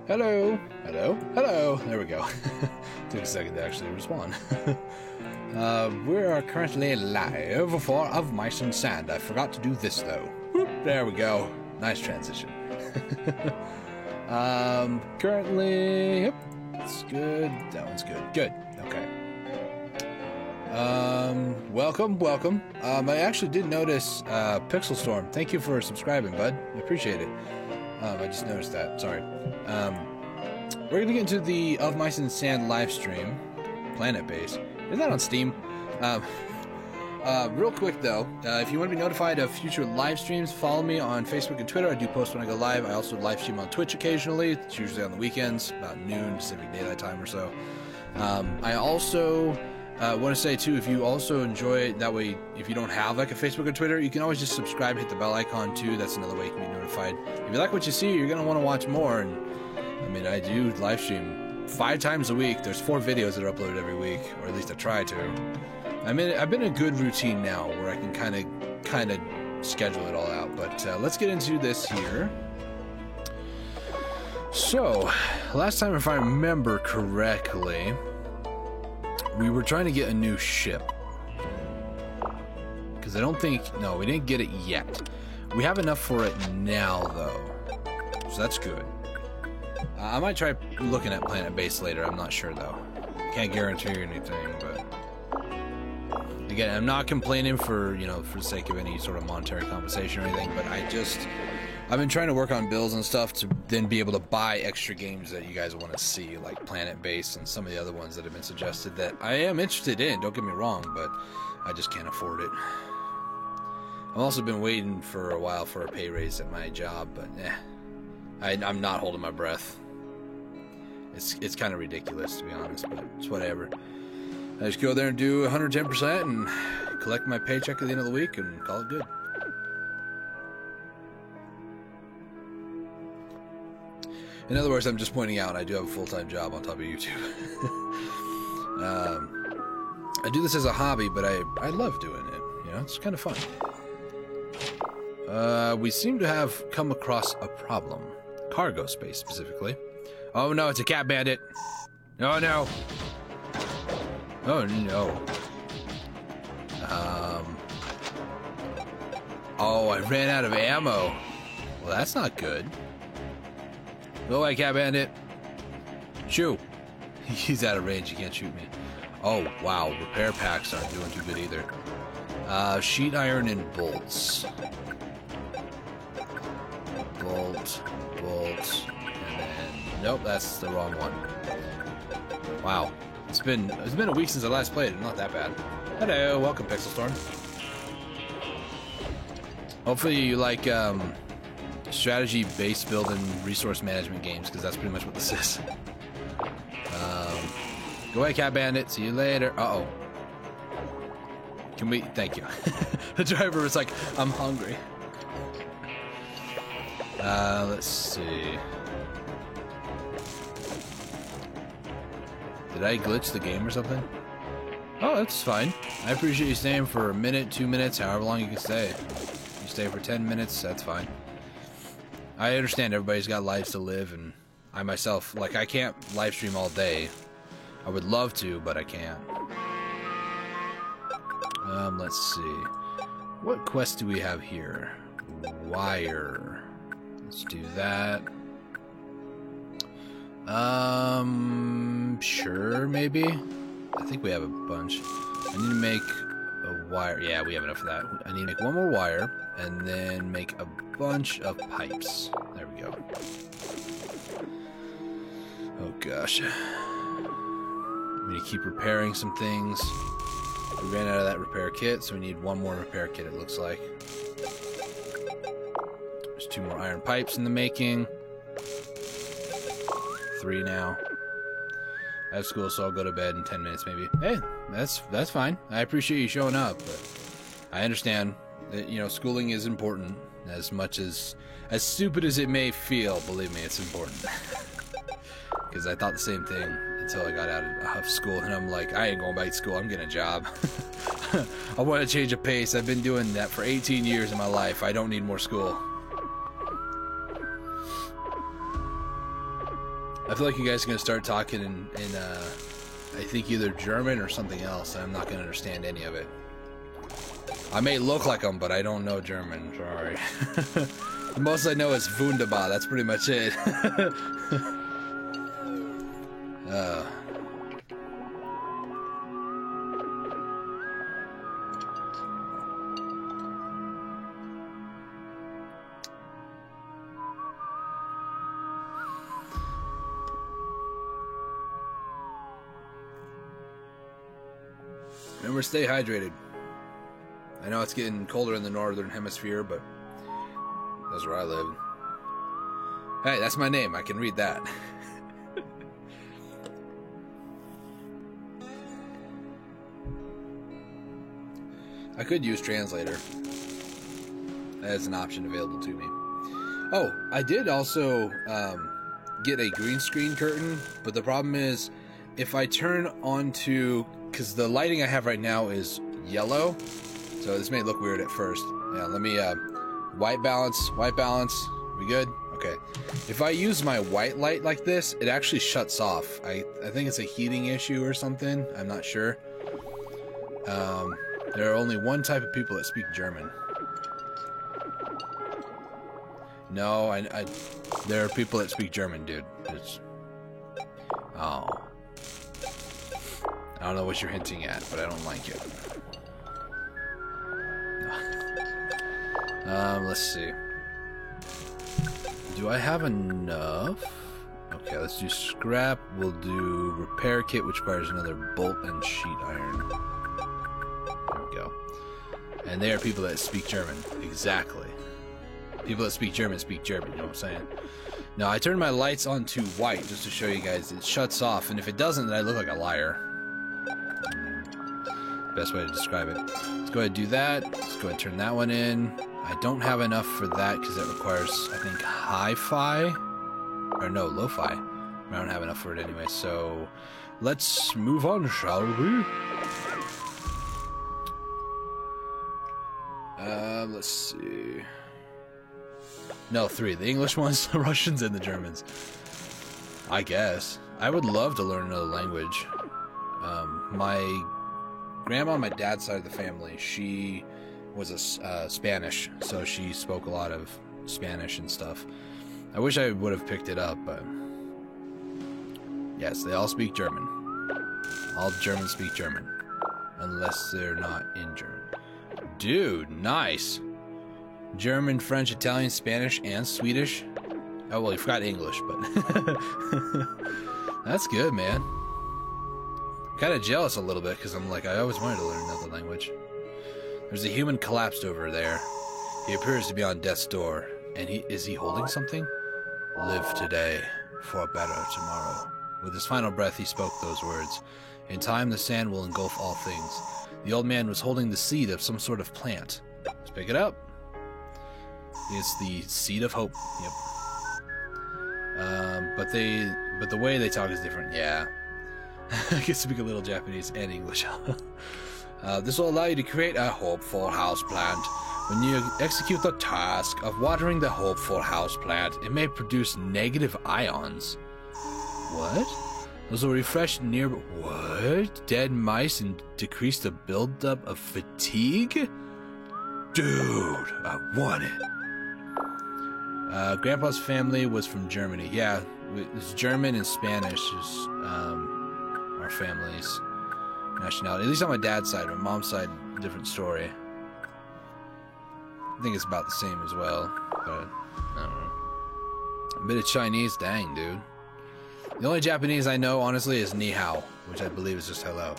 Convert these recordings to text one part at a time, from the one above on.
Hello, hello, hello. There we go. Took a second to actually respond. We are currently live for Of Mice and Sand. I forgot to do this though. Whoop, there we go. Nice transition. Currently, yep, it's good. That one's good. Good. Okay. Welcome. I actually did notice Pixel Storm. Thank you for subscribing, bud. I appreciate it. I just noticed that. Sorry. We're gonna get into the Of Mice and Sand live stream, Planet Base. Isn't that on Steam? Real quick though, if you want to be notified of future live streams, follow me on Facebook and Twitter. I do post when I go live. I also live stream on Twitch occasionally. It's usually on the weekends, about noon Pacific Daylight Time or so. I also want to say too, if you also enjoy it, that way, if you don't have like a Facebook or Twitter, you can always just subscribe, hit the bell icon too. That's another way you can be notified. If you like what you see, you're gonna want to watch more. And I mean, I do live stream 5 times a week. There's 4 videos that are uploaded every week, or at least I try to. I mean, I've been in a good routine now where I can kind of schedule it all out. But let's get into this here. So, last time, if I remember correctly, we were trying to get a new ship. Because I don't think... No, we didn't get it yet. We have enough for it now, though. So that's good. I might try looking at Planet Base later. I'm not sure, though. Can't guarantee anything, but... Again, I'm not complaining for, for the sake of any sort of monetary compensation or anything, but I've been trying to work on bills and stuff to then be able to buy extra games that you guys want to see, like Planet Base and some of the other ones that have been suggested that I am interested in, don't get me wrong, but I just can't afford it. I've also been waiting for a while for a pay raise at my job, but I'm not holding my breath. It's kind of ridiculous, to be honest, but it's whatever. I just go there and do 110% and collect my paycheck at the end of the week and call it good. In other words, I'm just pointing out I do have a full-time job on top of YouTube. I do this as a hobby, but I love doing it. It's kind of fun. We seem to have come across a problem. Cargo space, specifically. Oh no, it's a cat bandit! Oh no! Oh no. Oh, I ran out of ammo. Well, that's not good. Go away, cat bandit. Shoo. He's out of range. He can't shoot me. Oh, wow. Repair packs aren't doing too good either. Sheet iron and bolts. Bolt. And then... Nope, that's the wrong one. Wow. It's been a week since I last played. Not that bad. Hello. Welcome, Pixel Storm. Hopefully you like, strategy base building resource management games, because that's pretty much what this is. Go away, cat bandit. See you later. Uh-oh. Can we... Thank you. The driver was like, I'm hungry. Let's see. Did I glitch the game or something? Oh, that's fine. I appreciate you staying for a minute, 2 minutes, however long you can stay. If you stay for 10 minutes, that's fine. I understand everybody's got lives to live, and I myself, I can't live stream all day. I would love to, but I can't. Let's see. What quest do we have here? Wire. Let's do that. Sure, maybe? I think we have a bunch. I need to make a wire. Yeah, we have enough of that. I need to make one more wire, and then make a bunch of pipes. There we go. Oh gosh. We need to keep repairing some things. We ran out of that repair kit, so we need one more repair kit, it looks like. There's 2 more iron pipes in the making. 3 now. I have school, so I'll go to bed in 10 minutes maybe. Hey, that's fine. I appreciate you showing up, but I understand that, schooling is important. As much as stupid as it may feel, believe me, it's important. Because I thought the same thing until I got out of school, and I'm like, I ain't going back to school, I'm getting a job. I want to change of pace. I've been doing that for 18 years in my life. I don't need more school. I feel like you guys are gonna start talking in I think either German or something else, and I'm not gonna understand any of it. I may look like them, but I don't know German. Sorry. The most I know is Wunderbar. That's pretty much it. Remember, stay hydrated. I know it's getting colder in the northern hemisphere, but that's where I live. Hey, that's my name. I can read that. I could use translator. That's an option available to me. Oh, I did also get a green screen curtain, but the problem is if I turn onto... because the lighting I have right now is yellow, so this may look weird at first. Yeah, let me white balance. We good? Okay. If I use my white light like this, it actually shuts off. I think it's a heating issue or something. I'm not sure. There are only one type of people that speak German. No, there are people that speak German, dude. Oh. I don't know what you're hinting at, but I don't like it. Let's see. Do I have enough? Okay, let's do scrap. We'll do repair kit, which requires another bolt and sheet iron. There we go. And they are people that speak German. Exactly. People that speak German, you know what I'm saying? Now, I turned my lights on to white just to show you guys it shuts off, and if it doesn't, then I look like a liar. Best way to describe it. Let's go ahead and do that. Let's go ahead and turn that one in. I don't have enough for that because that requires, I think, hi-fi. Or no, lo-fi. I don't have enough for it anyway, so let's move on, shall we? Let's see. No, 3. The English ones, the Russians, and the Germans. I guess. I would love to learn another language. My grandma on my dad's side of the family, she was a Spanish, so she spoke a lot of Spanish and stuff. I wish I would have picked it up, but yes, they all speak German. All Germans speak German, unless they're not in German. Dude, nice. German, French, Italian, Spanish, and Swedish. Oh, well, you forgot English, but that's good, man. I'm kind of jealous a little bit because I'm like, I always wanted to learn another language. There's a human collapsed over there. He appears to be on death's door. And is he holding something? Live today for a better tomorrow. With his final breath, he spoke those words. In time, the sand will engulf all things. The old man was holding the seed of some sort of plant. Let's pick it up. It's the seed of hope. Yep. But the way they talk is different. Yeah. I can speak a little Japanese and English. This will allow you to create a hopeful houseplant. When you execute the task of watering the hopeful houseplant, it may produce negative ions. What? Those will refresh nearby... What? Dead mice and decrease the buildup of fatigue? Dude, I want it. Grandpa's family was from Germany. Yeah, it's German and Spanish is our family's nationality. At least on my dad's side. My mom's side, different story. I think it's about the same as well, but I don't know. A bit of Chinese, dang, dude. The only Japanese I know, honestly, is ni hao, which I believe is just hello.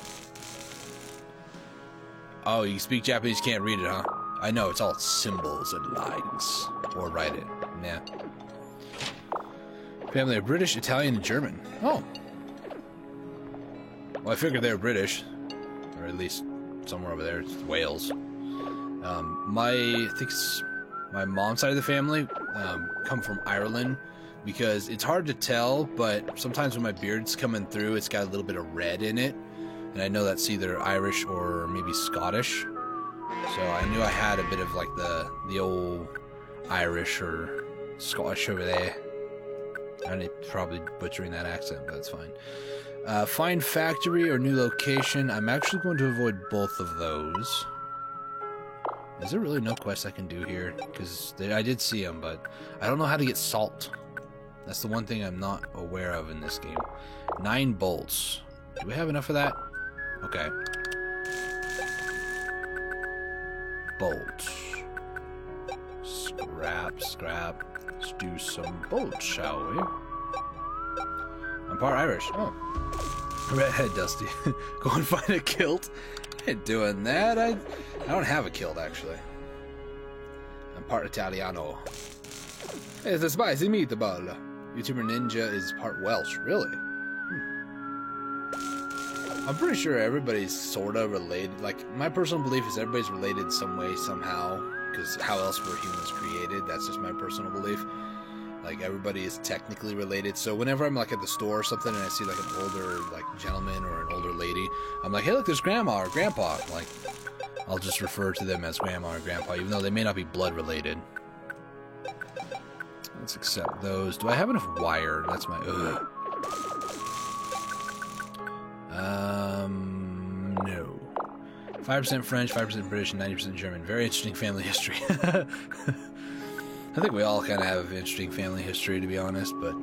Oh, you speak Japanese, can't read it, huh? I know, it's all symbols and lines. Or write it. Yeah. Family of British, Italian, and German. Oh. Well, I figured they were British. Or at least somewhere over there. It's Wales. I think it's my mom's side of the family come from Ireland, because it's hard to tell, but sometimes when my beard's coming through, it's got a little bit of red in it, and I know that's either Irish or maybe Scottish. So I knew I had a bit of like the old Irish or Scottish over there. I'm probably butchering that accent, but that's fine. Find factory or new location. I'm actually going to avoid both of those. Is there really no quest I can do here? Because I did see them, but I don't know how to get salt. That's the one thing I'm not aware of in this game. 9 bolts. Do we have enough of that? Okay. Bolts. Scrap. Let's do some bolts, shall we? I'm part Irish. Oh. Redhead Dusty. Go and find a kilt. I ain't doing that. I don't have a kilt, actually. I'm part Italiano. It's a spicy meatball. YouTuber Ninja is part Welsh. Really? I'm pretty sure everybody's sort of related. Like, my personal belief is everybody's related some way, somehow. Because how else were humans created? That's just my personal belief. Like, everybody is technically related. So whenever I'm, like, at the store or something and I see, like, an older, like, gentleman or an older lady, I'm like, hey, look, there's Grandma or Grandpa. Like, I'll just refer to them as Grandma or Grandpa, even though they may not be blood related. Let's accept those. Do I have enough wire? That's my... Ugh. No. 5% French, 5% British, and 90% German. Very interesting family history. I think we all kind of have interesting family history, to be honest, but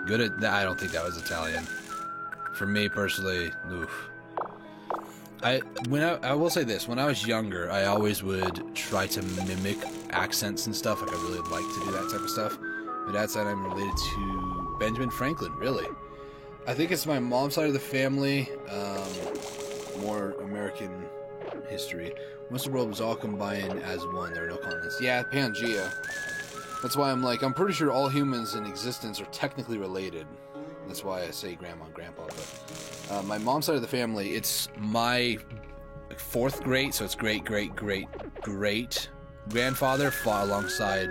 good at that. I don't think that was Italian. For me personally, oof. I will say this: when I was younger, I always would try to mimic accents and stuff. Like, I really like to do that type of stuff. My dad said I'm related to Benjamin Franklin. Really, I think it's my mom's side of the family. More American history. Once the world was all combined as one, there were no continents. Yeah, Pangea. That's why I'm like, I'm pretty sure all humans in existence are technically related. That's why I say grandma and grandpa. But my mom's side of the family, it's my 4th great, so it's great grandfather fought alongside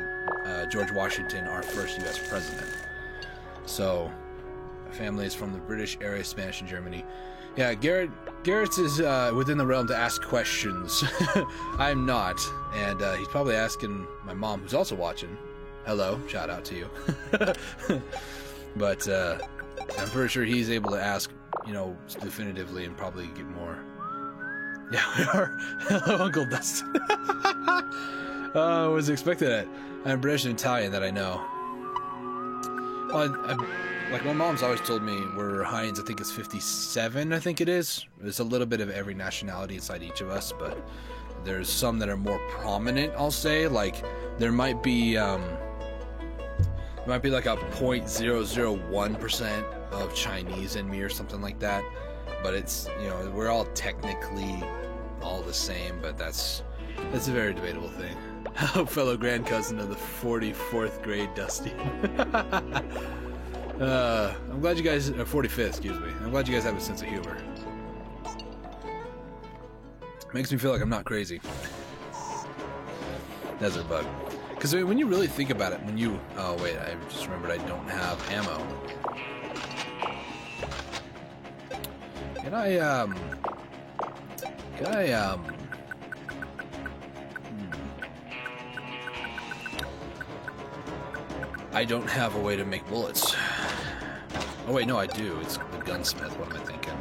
George Washington, our first U.S. president. So, my family is from the British area, Spanish, and Germany. Yeah, Garrett's is within the realm to ask questions. I'm not, and he's probably asking my mom, who's also watching. Hello, shout out to you. But I'm pretty sure he's able to ask, you know, definitively and probably get more. Yeah, we are. Hello, Uncle Dustin. I was expecting that. I'm British and Italian, that I know. Well, like, my mom's always told me we're Heinz, I think it's 57, I think it is. There's a little bit of every nationality inside each of us, but there's some that are more prominent, I'll say. Like, there might be like a 0.001% of Chinese in me or something like that. But it's, you know, we're all technically all the same, but that's a very debatable thing. Fellow grand cousin of the 44th grade Dusty. I'm glad you guys, 45th, excuse me. I'm glad you guys have a sense of humor. Makes me feel like I'm not crazy. Desert bug. Because when you really think about it, when you... Oh, wait, I just remembered I don't have ammo. Can I, I don't have a way to make bullets. Oh wait, no, I do. It's the gunsmith. What am I thinking?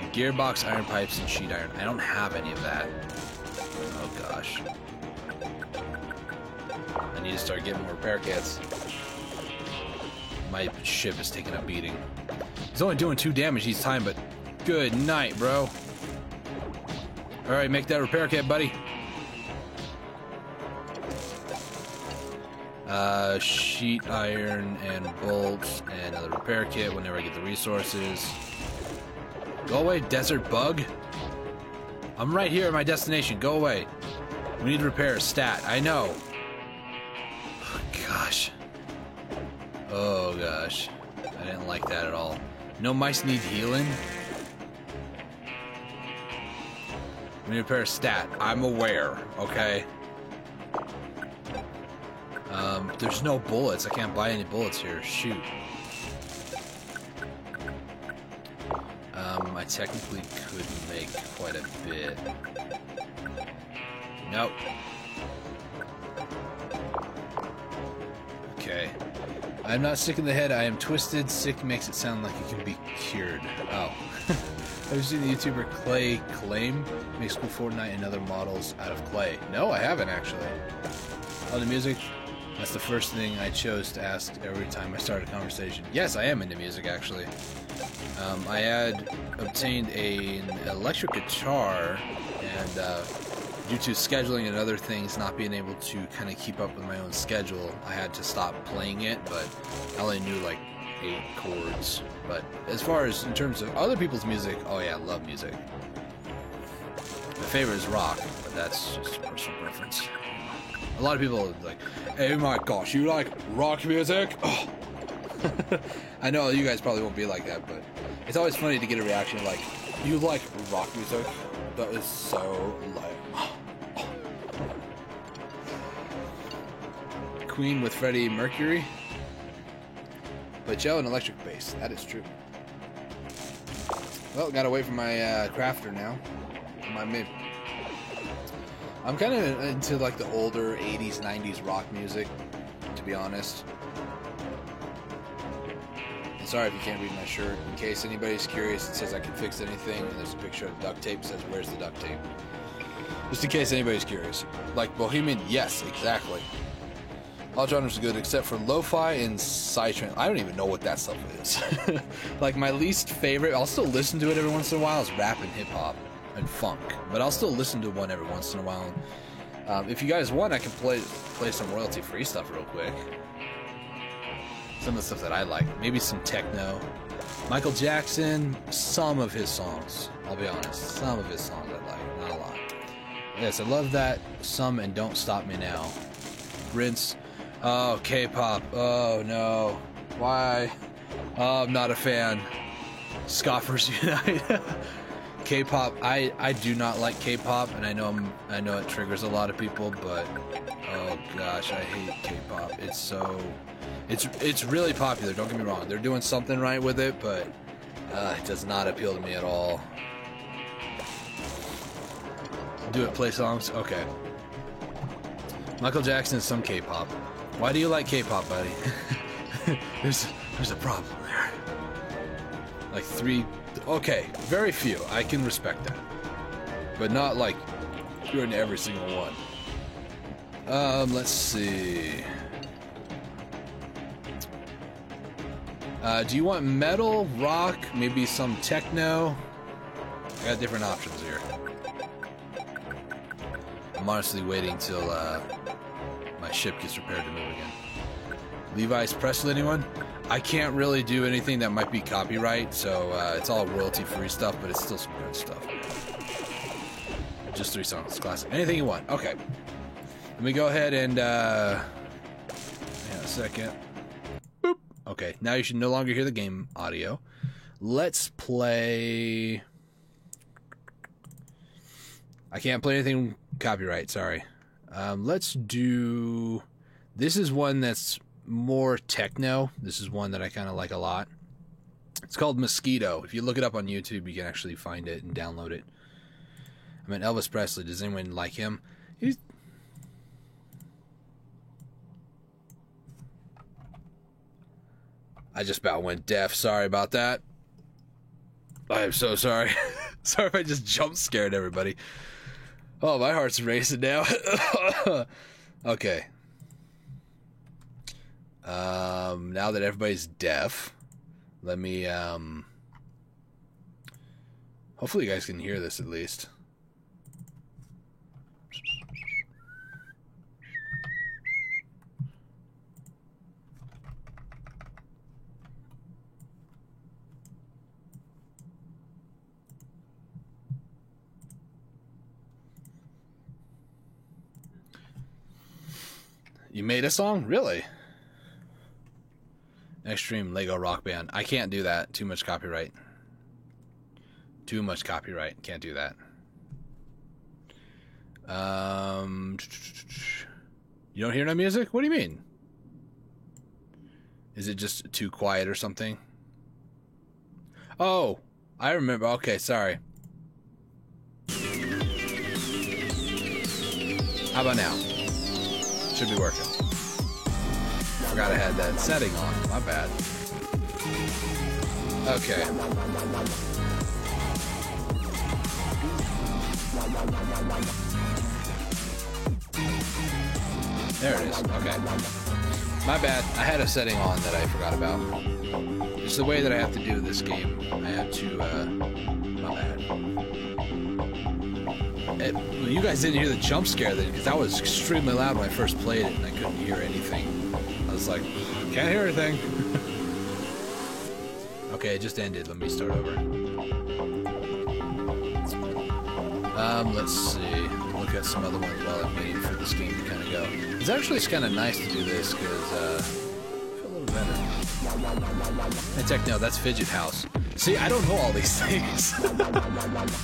A gearbox, iron pipes, and sheet iron. I don't have any of that. Oh gosh. I need to start getting more repair kits. My ship is taking a beating. He's only doing 2 damage each time, but good night, bro. Alright, make that repair kit, buddy. Sheet iron and bolts and another repair kit whenever I get the resources. Go away, desert bug. I'm right here at my destination. Go away. We need to repair a stat. I know. Oh, gosh. Oh, gosh. I didn't like that at all. No mice need healing. We need to repair a stat. I'm aware, okay? There's no bullets. I can't buy any bullets here. Shoot. I technically could make quite a bit. Nope. Okay. I'm not sick in the head, I am twisted. Sick makes it sound like it can be cured. Oh. Have you seen the YouTuber Clay Claim? Makes cool Fortnite and other models out of clay. No, I haven't actually. Oh, the music? That's the first thing I chose to ask every time I start a conversation. Yes, I am into music actually. I had obtained an electric guitar, and due to scheduling and other things not being able to kind of keep up with my own schedule, I had to stop playing it, but I only knew like 8 chords. But as far as in terms of other people's music, oh yeah, I love music. My favorite is rock, but that's just personal preference. A lot of people are like, hey my gosh, you like rock music? Oh. I know you guys probably won't be like that, but it's always funny to get a reaction like, you like rock music? That is so lame. Queen with Freddie Mercury. But Joe, an electric bass. That is true. Well, gotta wait for my crafter now. I'm kind of into like the older 80s, 90s rock music, to be honest. And sorry if you can't read my shirt. In case anybody's curious, it says I can fix anything, and there's a picture of duct tape. It says, where's the duct tape? Just in case anybody's curious. Like Bohemian, yes, exactly. All genres are good except for lo-fi and psytrance. I don't even know what that stuff is. Like my least favorite, I'll still listen to it every once in a while, is rap and hip-hop and funk. But I'll still listen to one every once in a while. If you guys want, I can play some royalty-free stuff real quick. Some of the stuff that I like. Maybe some techno. Michael Jackson, some of his songs. I'll be honest. Some of his songs I like, not a lot. Yes, I love that. Some and Don't Stop Me Now. Rinse. Oh, K-pop. Oh, no. Why? Oh, I'm not a fan. Scoffers Unite. K-pop. I do not like K-pop, and I know it triggers a lot of people, but oh gosh, I hate K-pop. It's really popular. Don't get me wrong. They're doing something right with it, but it does not appeal to me at all. Do it. Play songs. Okay. Michael Jackson is some K-pop. Why do you like K-pop, buddy? there's a problem there. Like 3. Okay, very few. I can respect that, but not like you're into every single one. Let's see. Do you want metal, rock, maybe some techno? I got different options here. I'm honestly waiting till my ship gets repaired to move again. Levi's Presley, anyone? I can't really do anything that might be copyright, so it's all royalty-free stuff, but it's still some good stuff. Just 3 songs, classic. Anything you want. Okay. Let me go ahead and hang on a second. Boop. Okay, now you should no longer hear the game audio. Let's play. I can't play anything copyright, sorry. Let's do. This is one that's more techno. This is one that I kind of like a lot. It's called Mosquito. If you look it up on YouTube, you can actually find it and download it. I mean, Elvis Presley. Does anyone like him? I just about went deaf. Sorry about that. I am so sorry. Sorry if I just jump scared everybody. Oh, my heart's racing now. Okay. Now that everybody's deaf, let me, hopefully you guys can hear this at least. You made a song? Really? Extreme Lego Rock Band. I can't do that. Too much copyright. Too much copyright. Can't do that. You don't hear no music? What do you mean? Is it just too quiet or something? Oh, I remember. Okay, sorry. How about now? Should be working. forgot I had that setting on. My bad. Okay. There it is. Okay. My bad. I had a setting on that I forgot about. It's the way that I have to do this game. I have to, my bad. Well, you guys didn't hear the jump scare then, because that was extremely loud when I first played it, and I couldn't hear anything. I was like, can't hear anything. Okay, it just ended. Let me start over. Let's see. Look at some other ones while I'm waiting for this game to kind of go. It's actually kind of nice to do this because I feel a little better. Hey, Techno, that's Fidget House. See, I don't know all these things.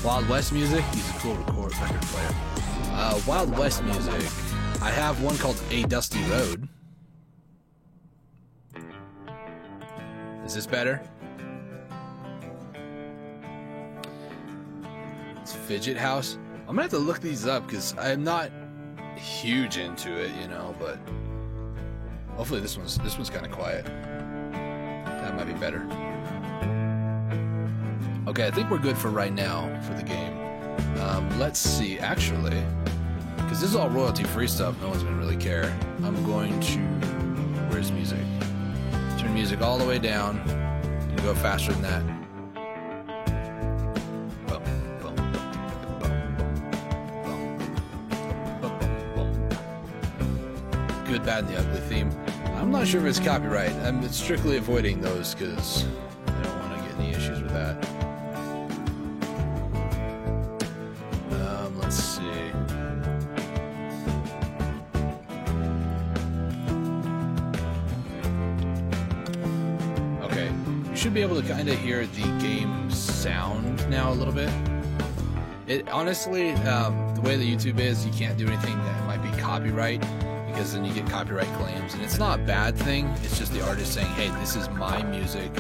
Wild West music. He's a cool record player. Wild West music. I have one called A Dusty Road. Is this better? It's Fidget House. I'm gonna have to look these up because I'm not huge into it, you know. But hopefully this one's kind of quiet. That might be better. Okay, I think we're good for right now for the game. Let's see. Actually, because this is all royalty-free stuff, no one's gonna really care. I'm going to. Where's music? Turn music all the way down. You can go faster than that. Good, Bad, and the Ugly theme. I'm not sure if it's copyright. I'm strictly avoiding those because I don't want to get any issues with that. Let's see. Okay, you should be able to kind of hear the game sound now a little bit. It honestly, the way that YouTube is, you can't do anything that might be copyright. Because then you get copyright claims, and it's not a bad thing. It's just the artist saying, hey, this is my music,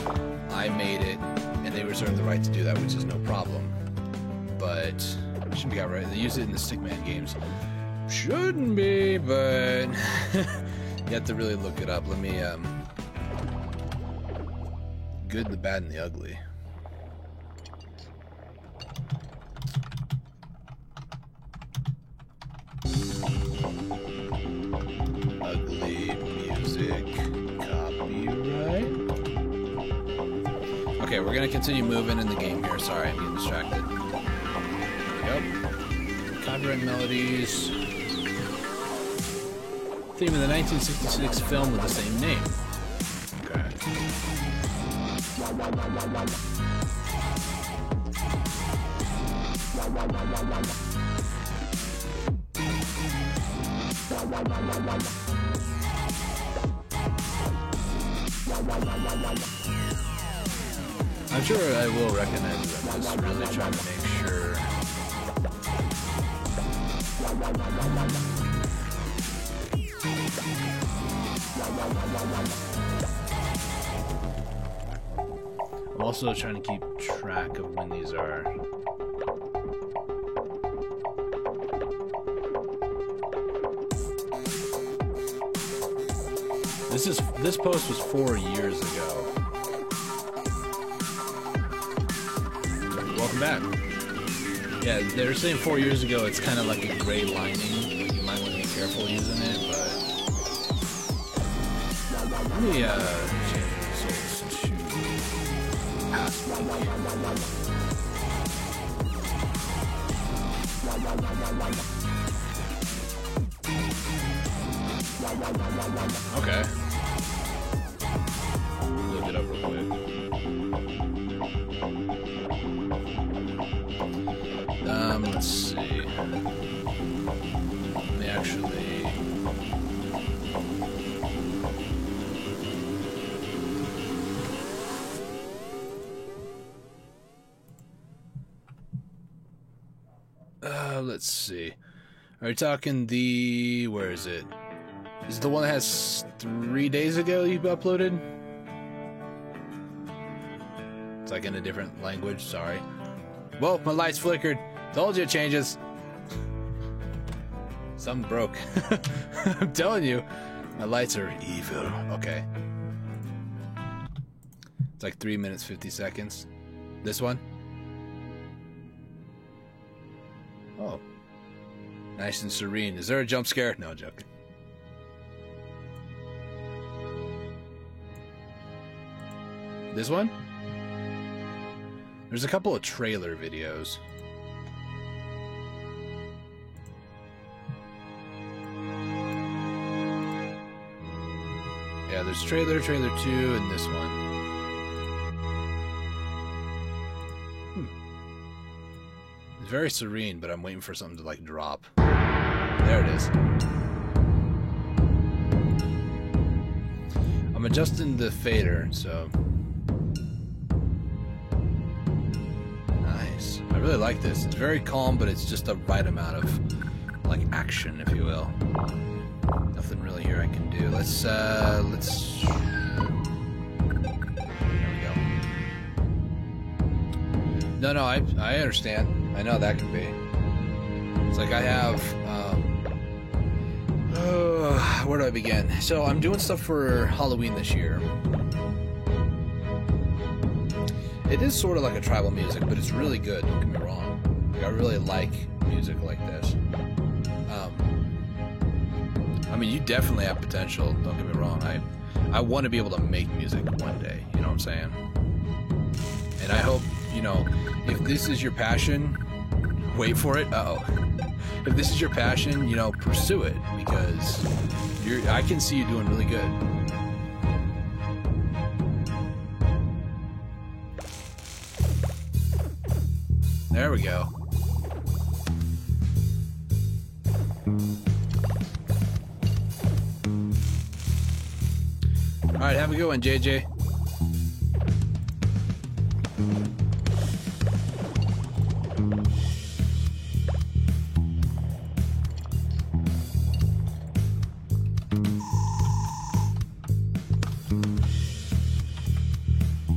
I made it, and they reserve the right to do that, which is no problem. But it shouldn't be copyrighted. They use it in the Stickman games. Shouldn't be, but you have to really look it up. Let me Good, the Bad, and the Ugly. Okay, we're gonna continue moving in the game here. Sorry, I'm getting distracted. Yep. Copyright melodies. Theme of the 1966 film with the same name. Okay. I'm sure I will recognize it. I'm just really trying to make sure. I'm also trying to keep track of when these are. This post was 4 years ago. Welcome back. Yeah, they were saying 4 years ago it's kind of like a gray lining. You might want to be careful using it, but let me change the results to past week. Okay. Look it up real quick. Let's see. Let me actually. Let's see. Are we talking the? Where is it? Is it the one that has 3 days ago you uploaded? It's like in a different language. Sorry. Whoa, my lights flickered. Told you it changes. Something broke. I'm telling you. My lights are evil. Okay. It's like 3 minutes, 50 seconds. This one? Oh. Nice and serene. Is there a jump scare? No, joking. This one? There's a couple of trailer videos. Yeah, there's trailer 2, and this one. It's very serene, but I'm waiting for something to, like, drop. There it is. I'm adjusting the fader, so... Nice. I really like this. It's very calm, but it's just the right amount of, like, action, if you will. Nothing really here I can do. Let's... There we go. No, I understand. I know that can be. It's like I have... where do I begin? So I'm doing stuff for Halloween this year. It is sort of like a tribal music, but it's really good. Don't get me wrong. Like, I really like music like this. I mean, you definitely have potential. Don't get me wrong. I want to be able to make music one day. You know what I'm saying? And I hope, you know, if this is your passion, wait for it. Uh-oh. If this is your passion, you know, pursue it, because I can see you doing really good. There we go. Alright, have a good one, JJ.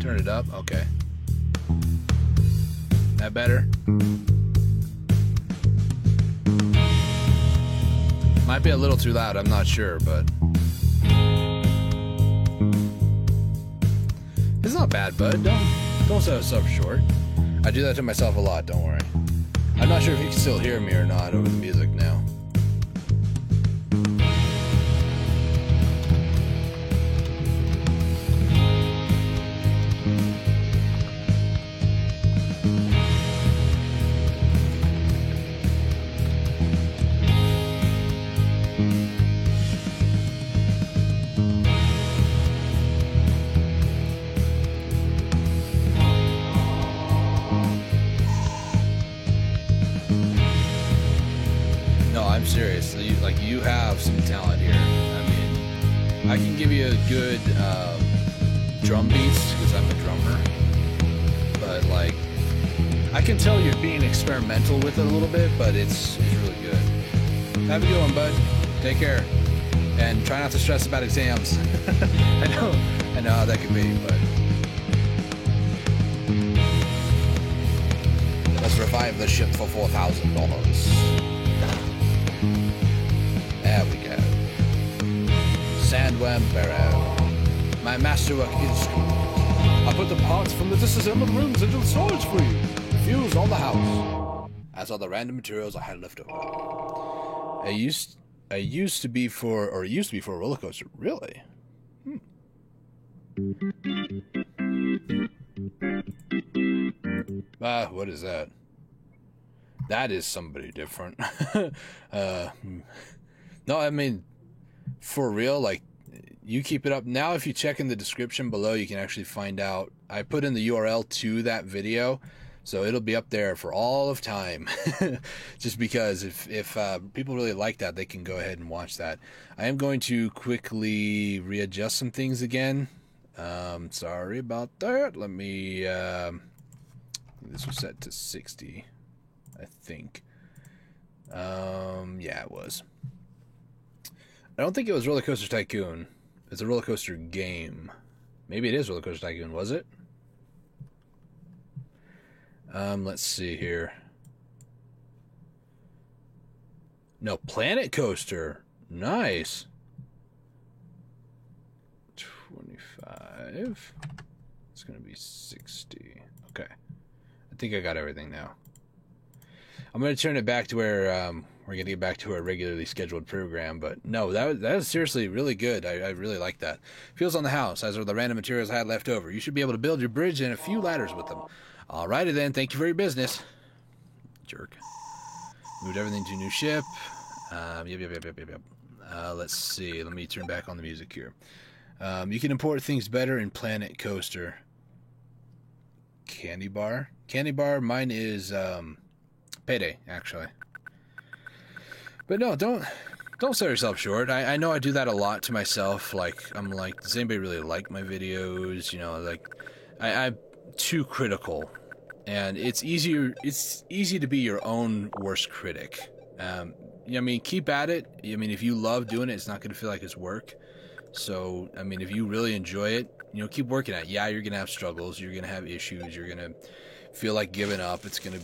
Turn it up, okay. That better? Might be a little too loud, I'm not sure, but... It's not bad, bud. Don't sell yourself short. I do that to myself a lot, don't worry. I'm not sure if you can still hear me or not over the music now. I'm serious. You have some talent here. I mean, I can give you a good drum beats because I'm a drummer, but like, I can tell you're being experimental with it a little bit, but it's really good. Have a good one, bud. Take care, and try not to stress about exams. I know how that can be, but let's revive the ship for $4,000. There we go. Sandworm Barrow. My masterwork instrument. I put the parts from the disassembled rooms into the storage for you. Fuse on the house. As are the random materials I had left over. It used to be for a roller coaster. Really? What is that? That is somebody different. No, I mean, for real, like, you keep it up. Now, if you check in the description below, you can actually find out. I put in the URL to that video, so it'll be up there for all of time. Just because if people really like that, they can go ahead and watch that. I am going to quickly readjust some things again. Sorry about that. Let me... this was set to 60, I think. Yeah, it was. I don't think it was Roller Coaster Tycoon. It's a roller coaster game. Maybe it is Roller Coaster Tycoon, was it? Let's see here. No, Planet Coaster. Nice. 5. It's going to be 60. Okay. I think I got everything now. I'm going to turn it back to where we're going to get back to our regularly scheduled program. But no, that was seriously really good. I really like that. Fuels on the house, as are the random materials I had left over. You should be able to build your bridge and a few ladders with them. Alrighty then. Thank you for your business. Jerk. Moved everything to a new ship. Yep. Let's see. Let me turn back on the music here. You can import things better in Planet Coaster. Candy bar. Mine is Payday, actually. But no, don't sell yourself short. I know I do that a lot to myself. Like, I'm like, does anybody really like my videos? You know, like, I'm too critical, and it's easy to be your own worst critic. I mean, keep at it. I mean, if you love doing it, it's not going to feel like it's work. So, I mean, if you really enjoy it, you know, keep working at it. Yeah, you're going to have struggles. You're going to have issues. You're going to feel like giving up. It's going to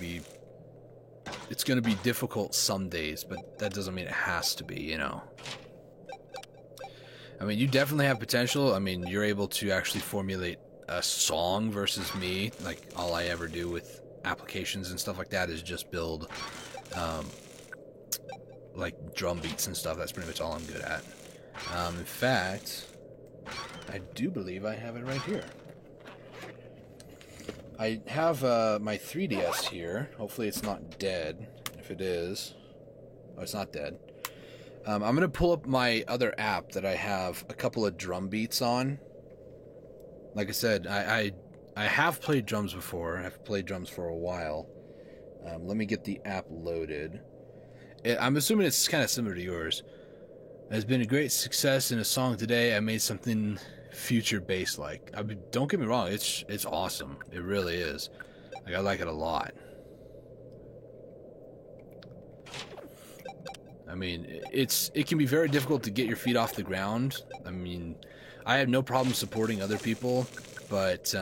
be difficult some days, but that doesn't mean it has to be, you know. I mean, you definitely have potential. I mean, you're able to actually formulate a song versus me. Like, all I ever do with applications and stuff like that is just build, like, drum beats and stuff. That's pretty much all I'm good at. In fact, I do believe I have it right here. I have my 3DS here. Hopefully it's not dead. If it is... Oh, it's not dead. I'm going to pull up my other app that I have a couple of drum beats on. Like I said, I have played drums before. I've played drums for a while. Let me get the app loaded. I'm assuming it's kind of similar to yours. Has been a great success in a song today. I made something future-based like. I mean, don't get me wrong, it's awesome. It really is. Like, I like it a lot. I mean, it can be very difficult to get your feet off the ground. I mean, I have no problem supporting other people, but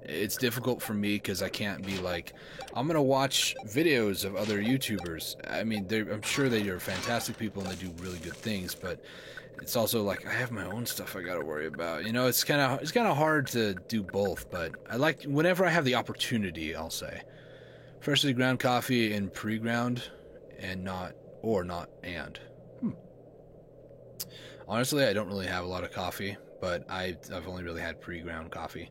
it's difficult for me because I can't be like, I'm going to watch videos of other YouTubers. I mean, I'm sure they are fantastic people and they do really good things, but it's also like I have my own stuff I got to worry about. You know, it's kind of hard to do both, but I like whenever I have the opportunity, I'll say. Freshly ground coffee and pre-ground and not and. Honestly, I don't really have a lot of coffee, but I've only really had pre-ground coffee.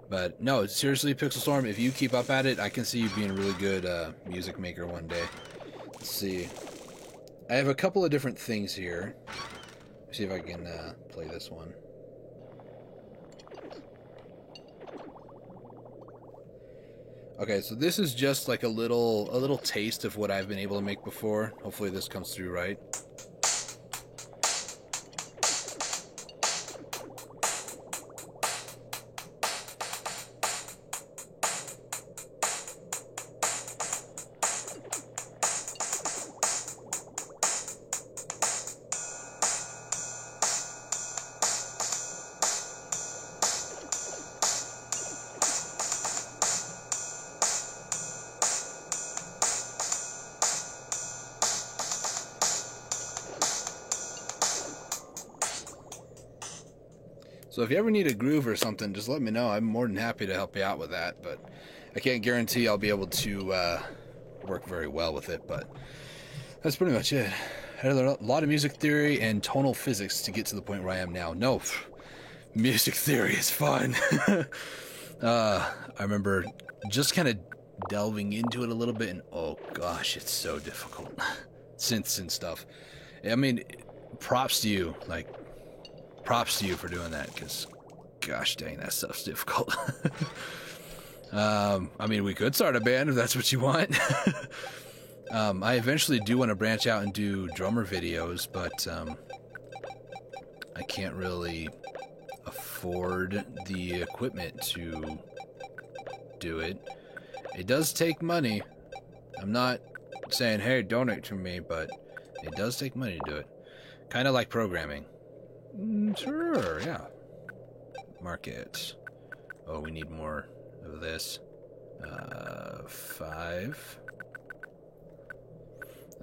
But no, seriously, Pixelstorm, if you keep up at it, I can see you being a really good music maker one day. Let's see. I have a couple of different things here. Let's see if I can play this one. Okay, so this is just like a little taste of what I've been able to make before. Hopefully this comes through right. So if you ever need a groove or something, just let me know. I'm more than happy to help you out with that, but I can't guarantee I'll be able to work very well with it, but that's pretty much it. I had a lot of music theory and tonal physics to get to the point where I am now. No, music theory is fun. I remember just kind of delving into it a little bit, and oh gosh, it's so difficult. Synths and stuff. I mean, props to you, like, props to you for doing that, because gosh dang, that stuff's difficult. I mean, we could start a band if that's what you want. I eventually do want to branch out and do drummer videos, but I can't really afford the equipment to do it. It does take money. I'm not saying, hey, donate to me, but it does take money to do it. Kind of like programming. Sure, yeah. Market. Oh, we need more of this. 5.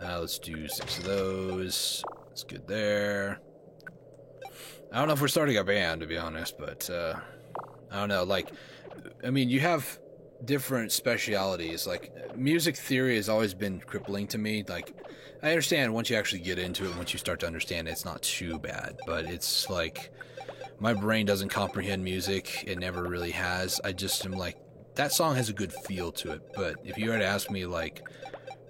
Let's do 6 of those. That's good there. I don't know if we're starting a band, to be honest, but I don't know. Like, I mean, you have different specialities. Like, music theory has always been crippling to me. Like, I understand once you actually get into it, once you start to understand it, it's not too bad. But it's like, my brain doesn't comprehend music. It never really has. I just am like, that song has a good feel to it. But if you were to ask me, like,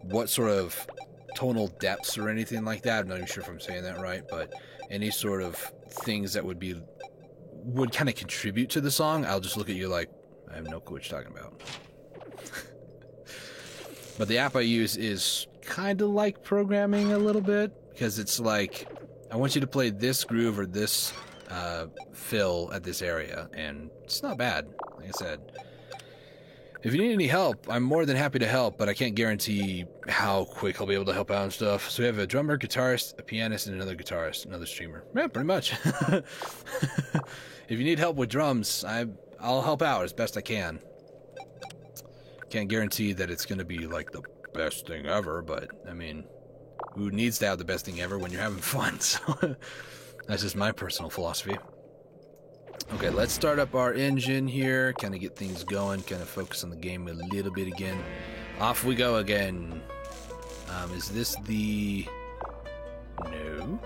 what sort of tonal depths or anything like that, I'm not even sure if I'm saying that right, but any sort of things that would kind of contribute to the song, I'll just look at you like, I have no clue what you're talking about. But the app I use is kind of like programming a little bit, because it's like, I want you to play this groove or this fill at this area, and it's not bad. Like I said, if you need any help, I'm more than happy to help, but I can't guarantee how quick I'll be able to help out and stuff. So we have a drummer, guitarist, a pianist, and another guitarist, another streamer. Yeah, pretty much. If you need help with drums, I'll help out as best I can. Can't guarantee that it's going to be like the best thing ever, but I mean, who needs to have the best thing ever when you're having fun? So that's just my personal philosophy. Okay, let's start up our engine here, kind of get things going, kind of focus on the game a little bit again. Off we go again. Is this the... No.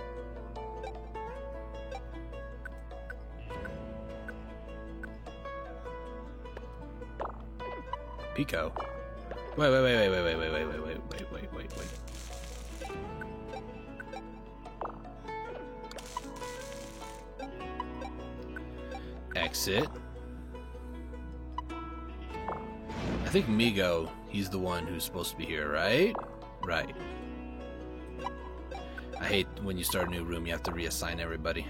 Pico. Wait. Exit. I think Migo, he's the one who's supposed to be here, right? Right. I hate when you start a new room, you have to reassign everybody.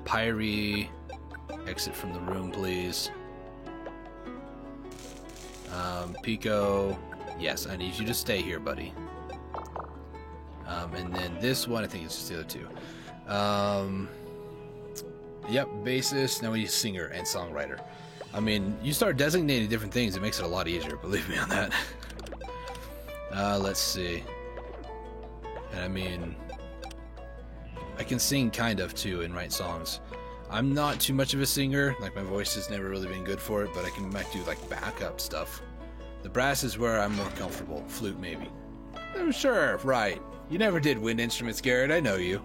Pyre, exit from the room, please. Pico, yes, I need you to stay here, buddy. And then this one, I think it's just the other two. Yep, bassist, now we need singer and songwriter. I mean, you start designating different things, it makes it a lot easier, believe me on that. Let's see. And I mean, I can sing kind of too and write songs. I'm not too much of a singer, like my voice has never really been good for it, but I might do like backup stuff. The brass is where I'm more comfortable. Flute maybe. Oh, sure, right. You never did wind instruments, Garrett, I know you.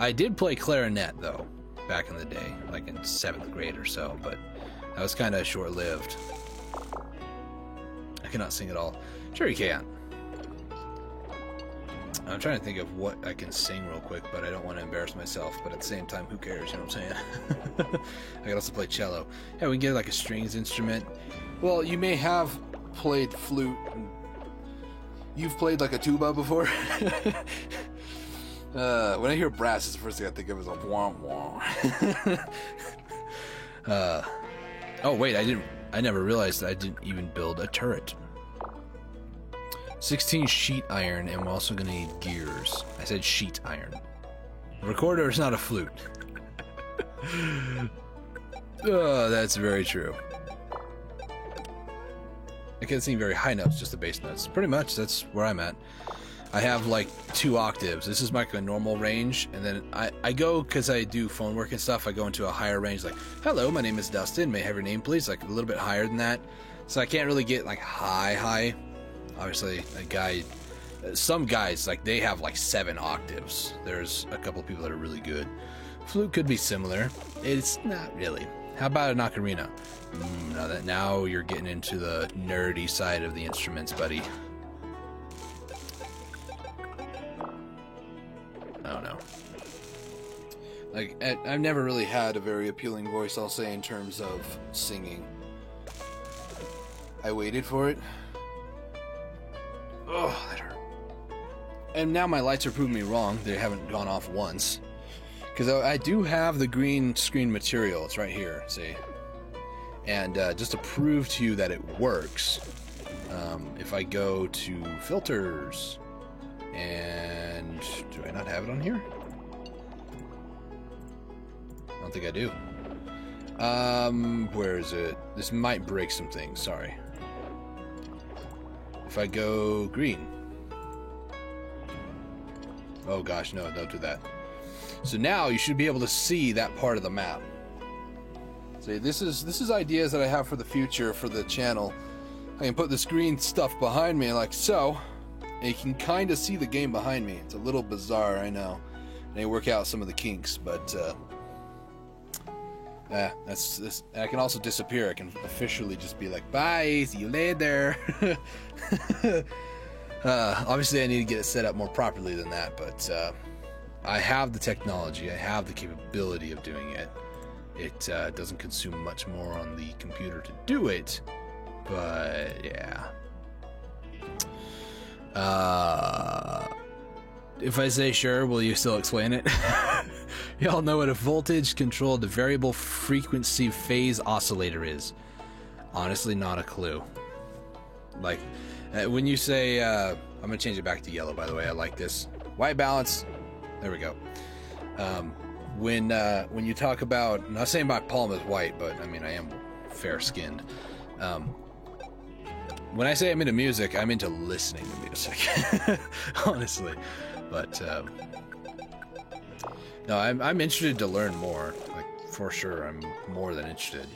I did play clarinet though, back in the day, like in 7th grade or so, but that was kind of short-lived. I cannot sing at all. Sure you can. I'm trying to think of what I can sing real quick, but I don't want to embarrass myself, but at the same time, who cares, you know what I'm saying? I can also play cello. Yeah, we can get like a strings instrument. Well, you may have played flute. You've played like a tuba before? When I hear brass, it's the first thing I think of is a wah wah. Oh wait, I never realized that I didn't even build a turret. 16 sheet iron, and we're also gonna need gears. I said sheet iron. A recorder is not a flute. Oh, that's very true. I can't sing very high notes, just the bass notes. Pretty much, that's where I'm at. I have like 2 octaves. This is like a normal range, and then I go, because I do phone work and stuff, I go into a higher range, like, hello, my name is Dustin, may I have your name please? Like a little bit higher than that. So I can't really get like high. Obviously, some guys, like, they have like 7 octaves. There's a couple people that are really good. Flute could be similar. It's not really. How about an ocarina? Now you're getting into the nerdy side of the instruments, buddy. I don't know. Like, I've never really had a very appealing voice, I'll say, in terms of singing. I waited for it. Oh, that hurt. And now my lights are proving me wrong. They haven't gone off once. Because I do have the green screen material. It's right here, see? And just to prove to you that it works, if I go to filters, and do I not have it on here? I don't think I do. Where is it? This might break some things, sorry. If I go green. Oh gosh, no, don't do that. So now you should be able to see that part of the map. See, this is ideas that I have for the future for the channel. I can put this green stuff behind me like so, and you can kind of see the game behind me. It's a little bizarre, I know. And I work out some of the kinks, but that's this. I can also disappear. I can officially just be like, bye, see you later. Obviously, I need to get it set up more properly than that, but I have the technology. I have the capability of doing it. It doesn't consume much more on the computer to do it, but yeah. If I say sure, will you still explain it? Y'all know what a voltage-controlled variable frequency phase oscillator is. Honestly, not a clue. Like, when you say, I'm gonna change it back to yellow, by the way, I like this. White balance, there we go. When you talk about, I'm not saying my palm is white, but I mean, I am fair-skinned. When I say I'm into music, I'm into listening to music, honestly. But, no, I'm interested to learn more, like, for sure, I'm more than interested.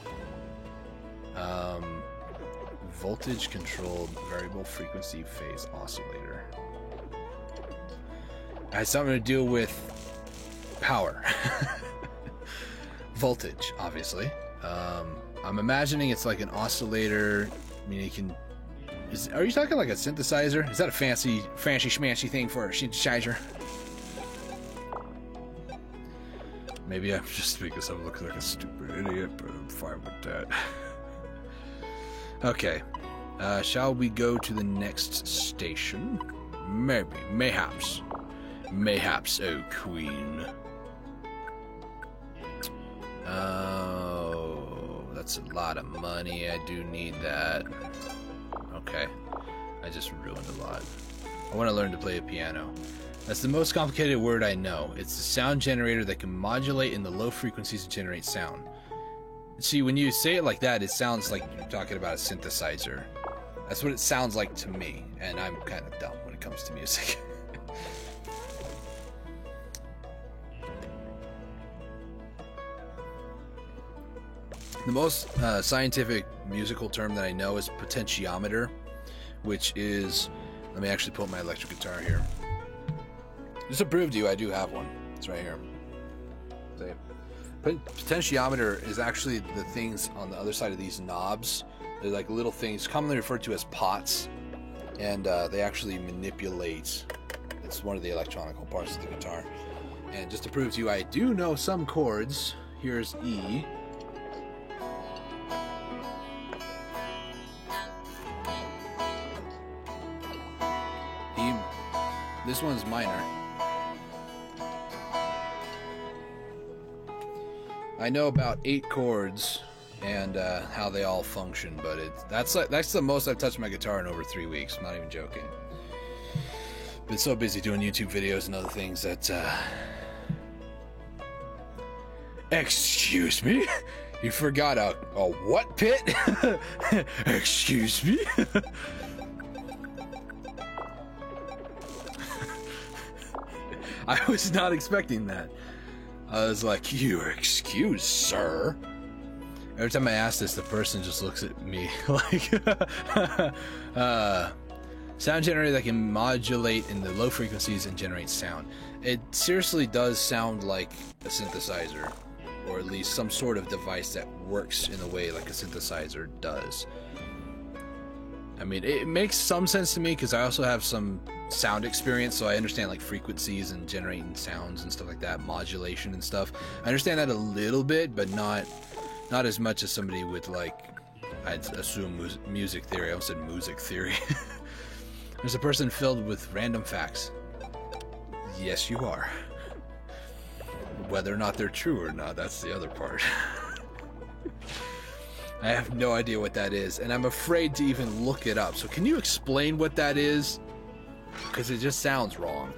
Voltage-controlled variable frequency phase oscillator. It has something to do with power. Voltage, obviously. I'm imagining it's like an oscillator. I mean, you can... are you talking like a synthesizer? Is that a fancy schmancy thing for a synthesizer? Maybe I'm just making myself look like a stupid idiot, but I'm fine with that. Okay. Shall we go to the next station? Maybe. Mayhaps. Mayhaps, oh queen. Oh, that's a lot of money. I do need that. Okay. I just ruined a lot. I want to learn to play a piano. That's the most complicated word I know. It's a sound generator that can modulate in the low frequencies to generate sound. See, when you say it like that, it sounds like you're talking about a synthesizer. That's what it sounds like to me, and I'm kind of dumb when it comes to music. The most scientific musical term that I know is potentiometer, which is... Let me actually pull my electric guitar here. Just to prove to you, I do have one. It's right here. See? Potentiometer is actually the things on the other side of these knobs. They're like little things, commonly referred to as pots, and they actually manipulate. It's one of the electronical parts of the guitar. And just to prove to you, I do know some chords. Here's E. E. This one's minor. I know about 8 chords and how they all function, but that's the most I've touched my guitar in over 3 weeks. I'm not even joking. Been so busy doing YouTube videos and other things that excuse me? You forgot a what pit? Excuse me? I was not expecting that. I was like, you're excused, sir. Every time I ask this, the person just looks at me like, sound generator that can modulate in the low frequencies and generate sound. It seriously does sound like a synthesizer, or at least some sort of device that works in a way like a synthesizer does. I mean, it makes some sense to me because I also have some sound experience, so I understand like frequencies and generating sounds and stuff like that, modulation and stuff. I understand that a little bit, but not as much as somebody with, like, I'd assume music theory. I almost said music theory. There's a person filled with random facts. Yes, you are. Whether or not they're true or not, that's the other part. I have no idea what that is, and I'm afraid to even look it up. So can you explain what that is? Because it just sounds wrong.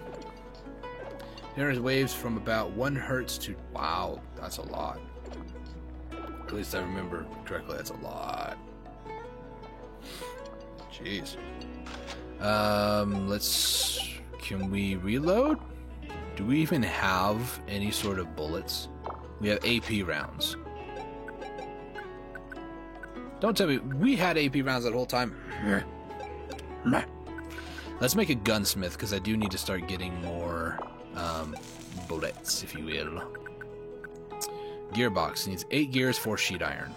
Generates waves from about 1 hertz to... Wow, that's a lot. At least I remember correctly, that's a lot. Jeez. Let's... Can we reload? Do we even have any sort of bullets? We have AP rounds. Don't tell me we had AP rounds that whole time. Let's make a gunsmith, because I do need to start getting more bullets, if you will. Gearbox needs 8 gears, 4 sheet iron.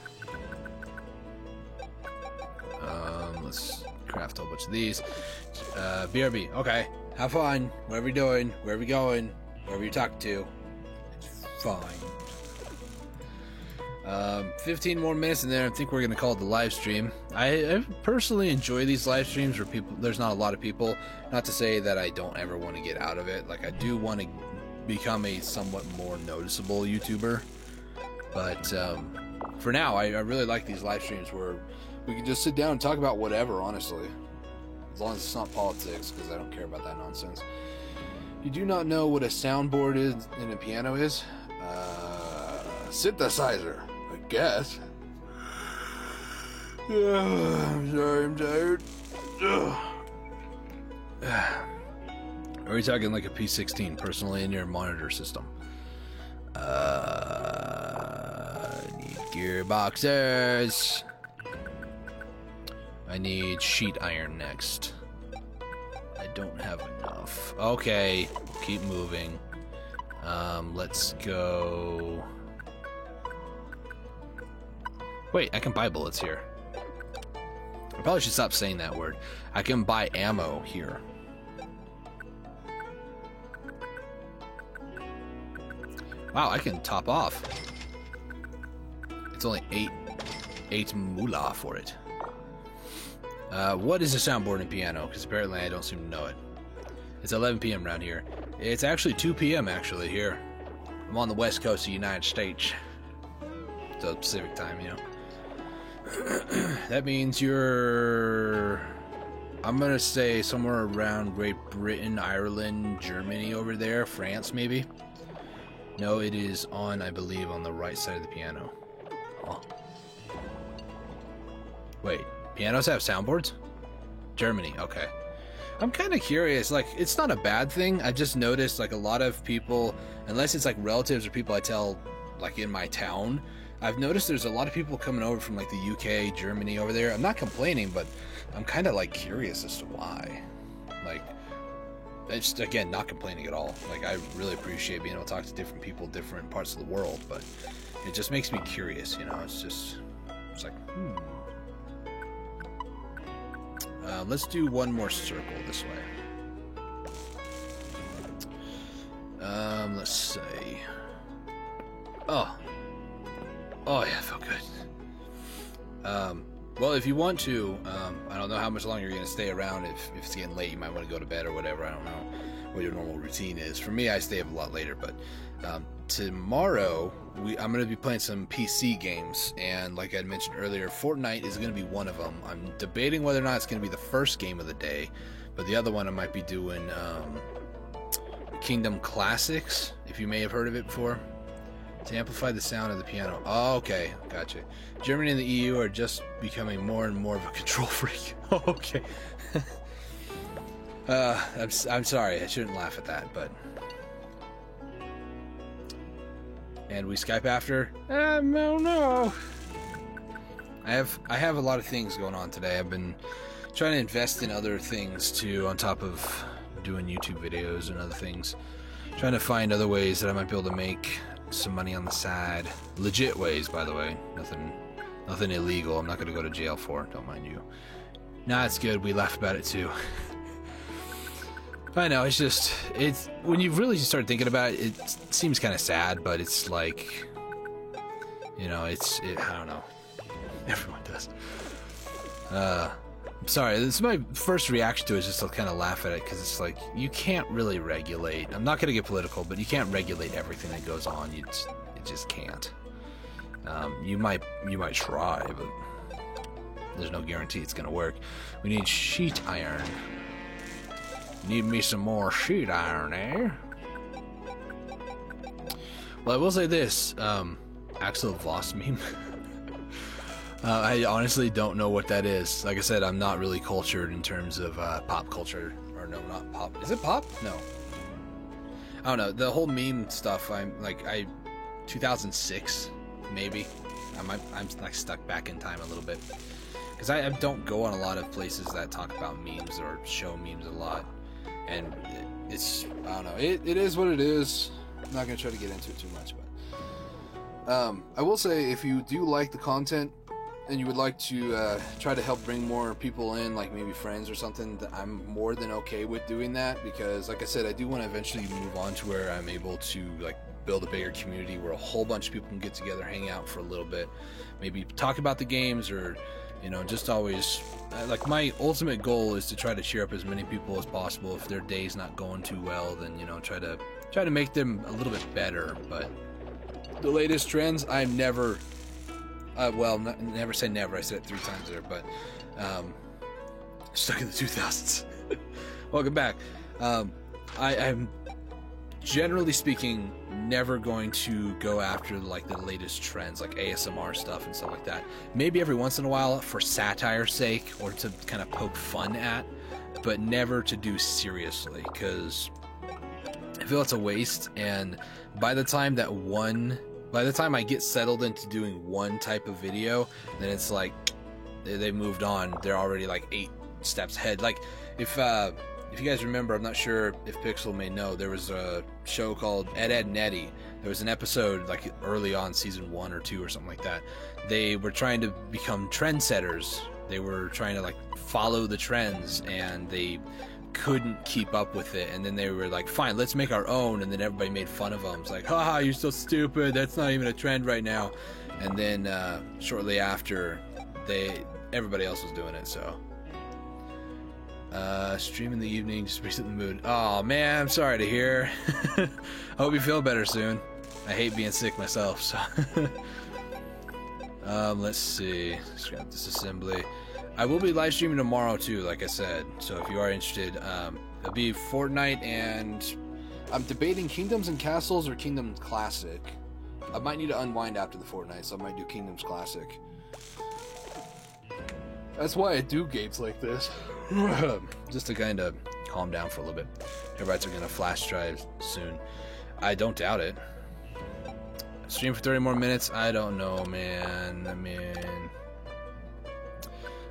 Let's craft a whole bunch of these. BRB, okay. Have fun. Whatever you're doing, wherever you're going, whoever you're talking to, it's fine. 15 more minutes and then I think we're going to call it the live stream. I personally enjoy these live streams where there's not a lot of people. Not to say that I don't ever want to get out of it. Like, I do want to become a somewhat more noticeable YouTuber. But for now, I really like these live streams where we can just sit down and talk about whatever, honestly. As long as it's not politics, because I don't care about that nonsense. You do not know what a soundboard is and a piano is? Synthesizer, I guess. I'm sorry, I'm tired. Are we talking like a P16, personal in-ear monitor system? Need gearboxes. I need sheet iron next. I don't have enough. Okay, keep moving. Let's go. Wait, I can buy bullets here. I probably should stop saying that word. I can buy ammo here. Wow, I can top off. It's only 8 moolah for it. What is a soundboard and piano? Because apparently I don't seem to know it. It's 11 p.m. around here. It's actually 2 p.m. actually here. I'm on the west coast of the United States. So Pacific time, you know. That means you're... I'm gonna say somewhere around Great Britain, Ireland, Germany over there, France maybe. No, it is on, I believe, on the right side of the piano. Oh. Wait, pianos have soundboards? Germany, okay. I'm kind of curious, like, it's not a bad thing. I just noticed, like, a lot of people, unless it's, like, relatives or people I tell, like, in my town, I've noticed there's a lot of people coming over from, like, the UK, Germany over there. I'm not complaining, but I'm kind of, like, curious as to why. Like, it's, again, not complaining at all. Like, I really appreciate being able to talk to different people, different parts of the world, but it just makes me curious, you know? It's just, it's like, let's do one more circle this way. Let's see. Oh, yeah, it felt good. Well, if you want to, I don't know how much longer you're going to stay around. If it's getting late, you might want to go to bed or whatever. I don't know what your normal routine is. For me, I stay up a lot later, but tomorrow, I'm going to be playing some PC games, and like I mentioned earlier, Fortnite is going to be one of them. I'm debating whether or not it's going to be the first game of the day, but the other one I might be doing Kingdom Classics, if you may have heard of it before. To amplify the sound of the piano. Oh, okay, gotcha. Germany and the EU are just becoming more and more of a control freak. Oh, okay. I'm sorry, I shouldn't laugh at that, but... And we Skype after? No. I have a lot of things going on today. I've been trying to invest in other things too, on top of doing YouTube videos and other things. Trying to find other ways that I might be able to make some money on the side. Legit ways, by the way. Nothing illegal. I'm not going to go to jail for it, don't mind you. Nah, it's good. We laugh about it too. I know, it's when you really start thinking about it, it seems kind of sad, but it's like, you know, I don't know. Everyone does. I'm sorry, this is my first reaction to it, is just to kind of laugh at it, because it's like, you can't really regulate. I'm not going to get political, but you can't regulate everything that goes on. You just can't. You might try, but there's no guarantee it's going to work. We need sheet iron. Need me some more sheet iron, eh? Well, I will say this, Axel Voss meme. I honestly don't know what that is. Like I said, I'm not really cultured in terms of pop culture. Or no, not pop. Is it pop? No. I don't know, the whole meme stuff. 2006 maybe. I'm like stuck back in time a little bit because I don't go on a lot of places that talk about memes or show memes a lot, and it's, I don't know. It is what it is. I'm not gonna try to get into it too much, but I will say, if you do like the content and you would like to try to help bring more people in, like maybe friends or something, I'm more than okay with doing that, because like I said, I do want to eventually move on to where I'm able to like build a bigger community where a whole bunch of people can get together, hang out for a little bit, maybe talk about the games, or just always like, my ultimate goal is to try to cheer up as many people as possible. If their day's not going too well, then try to make them a little bit better. But the latest trends, I'm never never say never, I said it 3 times there, but stuck in the 2000s. Welcome back. I'm generally speaking never going to go after like the latest trends, like ASMR stuff and stuff like that. Maybe every once in a while for satire's sake, or to kind of poke fun at, but never to do seriously, because I feel it's a waste. And by the time I get settled into doing one type of video, then it's like they moved on. They're already like 8 steps ahead. Like, if you guys remember, I'm not sure if Pixel may know, there was a show called Ed, Edd n Eddy. There was an episode like early on, season 1 or 2 or something like that. They were trying to become trendsetters. They were trying to like follow the trends, and they couldn't keep up with it. And then they were like, fine, let's make our own. And then everybody made fun of them. It's like, haha, you're so stupid. That's not even a trend right now. And then shortly after, everybody else was doing it. So stream in the evening, just reset the mood. Oh man, I'm sorry to hear. I hope you feel better soon. I hate being sick myself, so let's see. Scrap this assembly. I will be live streaming tomorrow too, like I said, so if you are interested, it'll be Fortnite, and I'm debating Kingdoms and Castles or Kingdoms Classic. I might need to unwind after the Fortnite, so I might do Kingdoms Classic. That's why I do games like this. Just to kind of calm down for a little bit. Everybody's gonna flash drive soon. I don't doubt it. Stream for 30 more minutes? I don't know, man. I mean,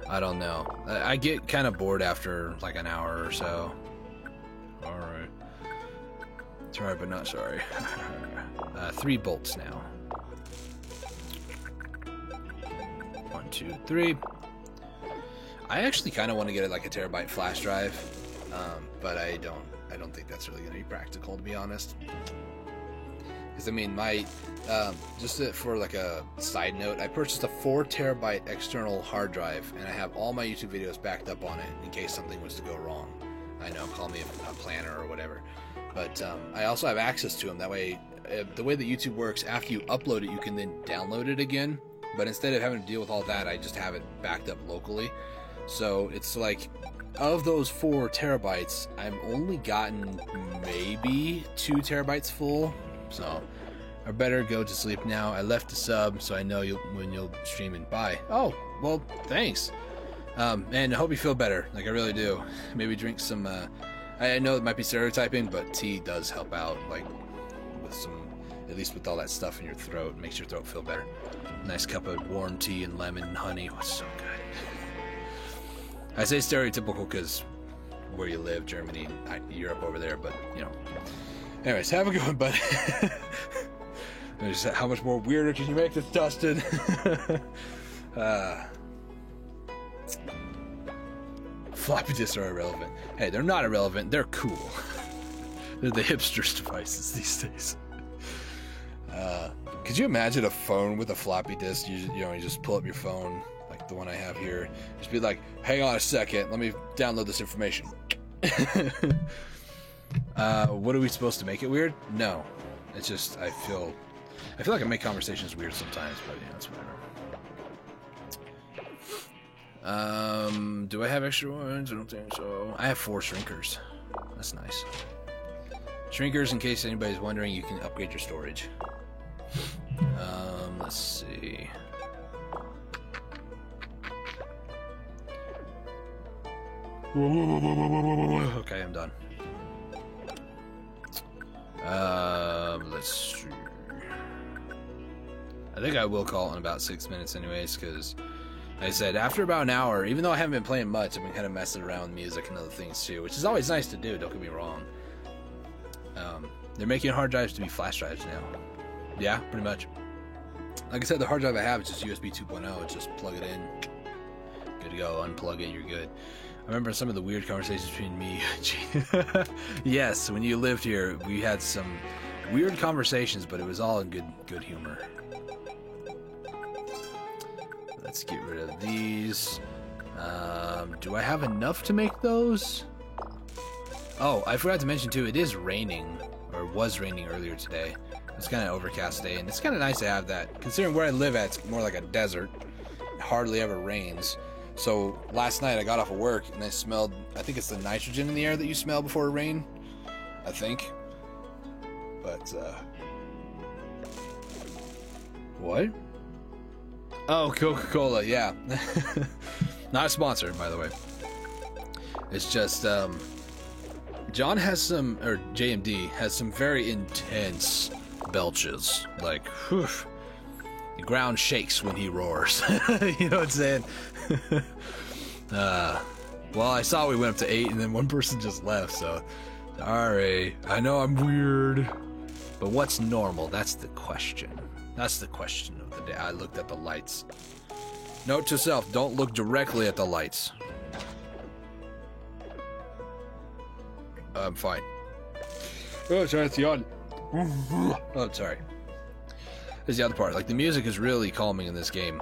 I don't know. I get kind of bored after like an hour or so. Alright. Sorry, but not sorry. 3 bolts now. 1, 2, 3. I actually kind of want to get like a terabyte flash drive, but I don't think that's really going to be practical, to be honest. Because I mean, for like a side note, I purchased a 4 terabyte external hard drive, and I have all my YouTube videos backed up on it in case something was to go wrong. I know, call me a planner or whatever, but I also have access to them. That way, the way that YouTube works, after you upload it, you can then download it again. But instead of having to deal with all that, I just have it backed up locally. So it's like, of those 4 terabytes, I've only gotten maybe 2 terabytes full. So I better go to sleep now. I left a sub, so I know when you'll stream and bye. Oh, well, thanks. And I hope you feel better. Like, I really do. Maybe drink some, I know it might be stereotyping, but tea does help out, like, with some, at least with all that stuff in your throat. Makes your throat feel better. Nice cup of warm tea and lemon and honey. Oh, so good. I say stereotypical because where you live, Germany, Europe over there, but, Anyways, have a good one, buddy. How much more weirder can you make this, Dustin? Floppy disks are irrelevant. Hey, they're not irrelevant. They're cool. They're the hipsters' devices these days. Could you imagine a phone with a floppy disk? You just pull up your phone, like the one I have here. Just be like, hang on a second, let me download this information. What are we supposed to make it weird? No. It's just, I feel like I make conversations weird sometimes, but it's whatever. Do I have extra ones? I don't think so. I have 4 shrinkers. That's nice. Shrinkers, in case anybody's wondering, you can upgrade your storage. Let's see. Okay, I'm done. Let's see. I think I will call in about 6 minutes anyways, because like I said, after about an hour, even though I haven't been playing much, I've been kind of messing around with music and other things too, which is always nice to do, don't get me wrong. They're making hard drives to be flash drives now. Yeah, pretty much. Like I said, the hard drive I have is just USB 2.0. It's just plug it in, good to go, unplug it, you're good. I remember some of the weird conversations between me and yes, when you lived here, we had some weird conversations, but it was all in good humor. Let's get rid of these. Do I have enough to make those? Oh, I forgot to mention too, it is raining, or was raining earlier today. It's kind of overcast day, and it's kind of nice to have that. Considering where I live at, it's more like a desert. It hardly ever rains. So last night I got off of work and I smelled, I think it's the nitrogen in the air that you smell before it rain. I think. But, what? Oh, Coca-Cola, yeah. Not a sponsor, by the way. It's just, John has some, or JMD has some very intense belches. Like, whew, the ground shakes when he roars. You know what I'm saying? Well, I saw we went up to 8 and then one person just left, so sorry. I know I'm weird, but what's normal? That's the question. That's the question of the day. I looked at the lights. Note to self, don't look directly at the lights. I'm fine. Oh, sorry, it's the odd. Oh, sorry. This is the other part. Like, the music is really calming in this game,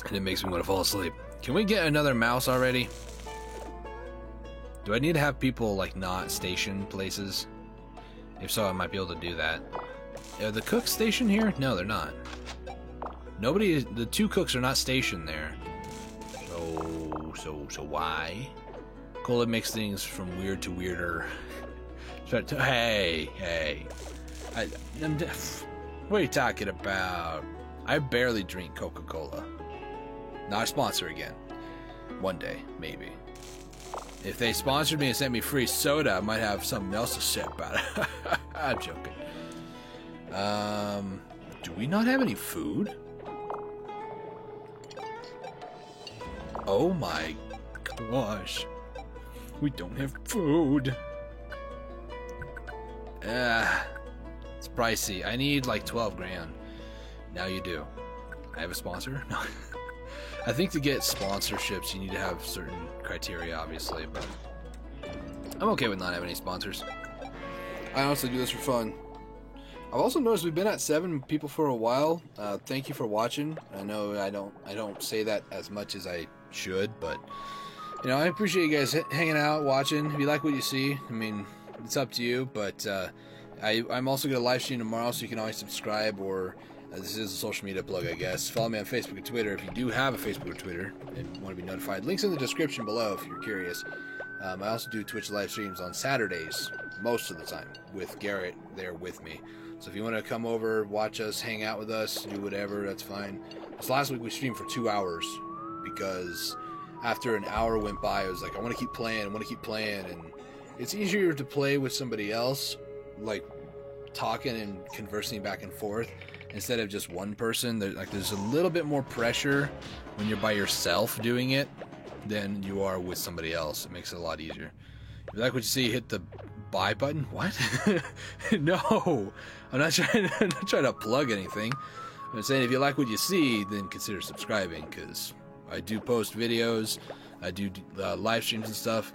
and it makes me want to fall asleep. Can we get another mouse already? Do I need to have people, like, not station places? If so, I might be able to do that. Are the cooks stationed here? No, they're not. Nobody is, the 2 cooks are not stationed there. So why? Cola makes things from weird to weirder. Hey. What are you talking about? I barely drink Coca-Cola. Not a sponsor again. One day, maybe. If they sponsored me and sent me free soda, I might have something else to say about it. I'm joking. Do we not have any food? Oh my gosh. We don't have food. It's pricey. I need like 12 grand. Now you do. I have a sponsor? No. I think to get sponsorships you need to have certain criteria, obviously, but I'm okay with not having any sponsors. I honestly do this for fun. I've also noticed we've been at 7 people for a while. Thank you for watching. I know I don't say that as much as I should, but you know, I appreciate you guys hanging out, watching. If you like what you see, I mean, it's up to you, but I'm also going to live stream tomorrow, so you can always subscribe, or this is a social media plug, I guess. Follow me on Facebook and Twitter if you do have a Facebook or Twitter and want to be notified. Links in the description below if you're curious. I also do Twitch live streams on Saturdays, most of the time, with Garrett there with me. So if you want to come over, watch us, hang out with us, do whatever, that's fine. This last week we streamed for 2 hours because after an hour went by, I was like, I want to keep playing, and it's easier to play with somebody else, like talking and conversing back and forth, instead of just one person. There's a little bit more pressure when you're by yourself doing it than you are with somebody else. It makes it a lot easier. If you like what you see, hit the buy button. What? No, I'm not trying to plug anything. I'm saying if you like what you see, then consider subscribing, because I do post videos, I do live streams and stuff.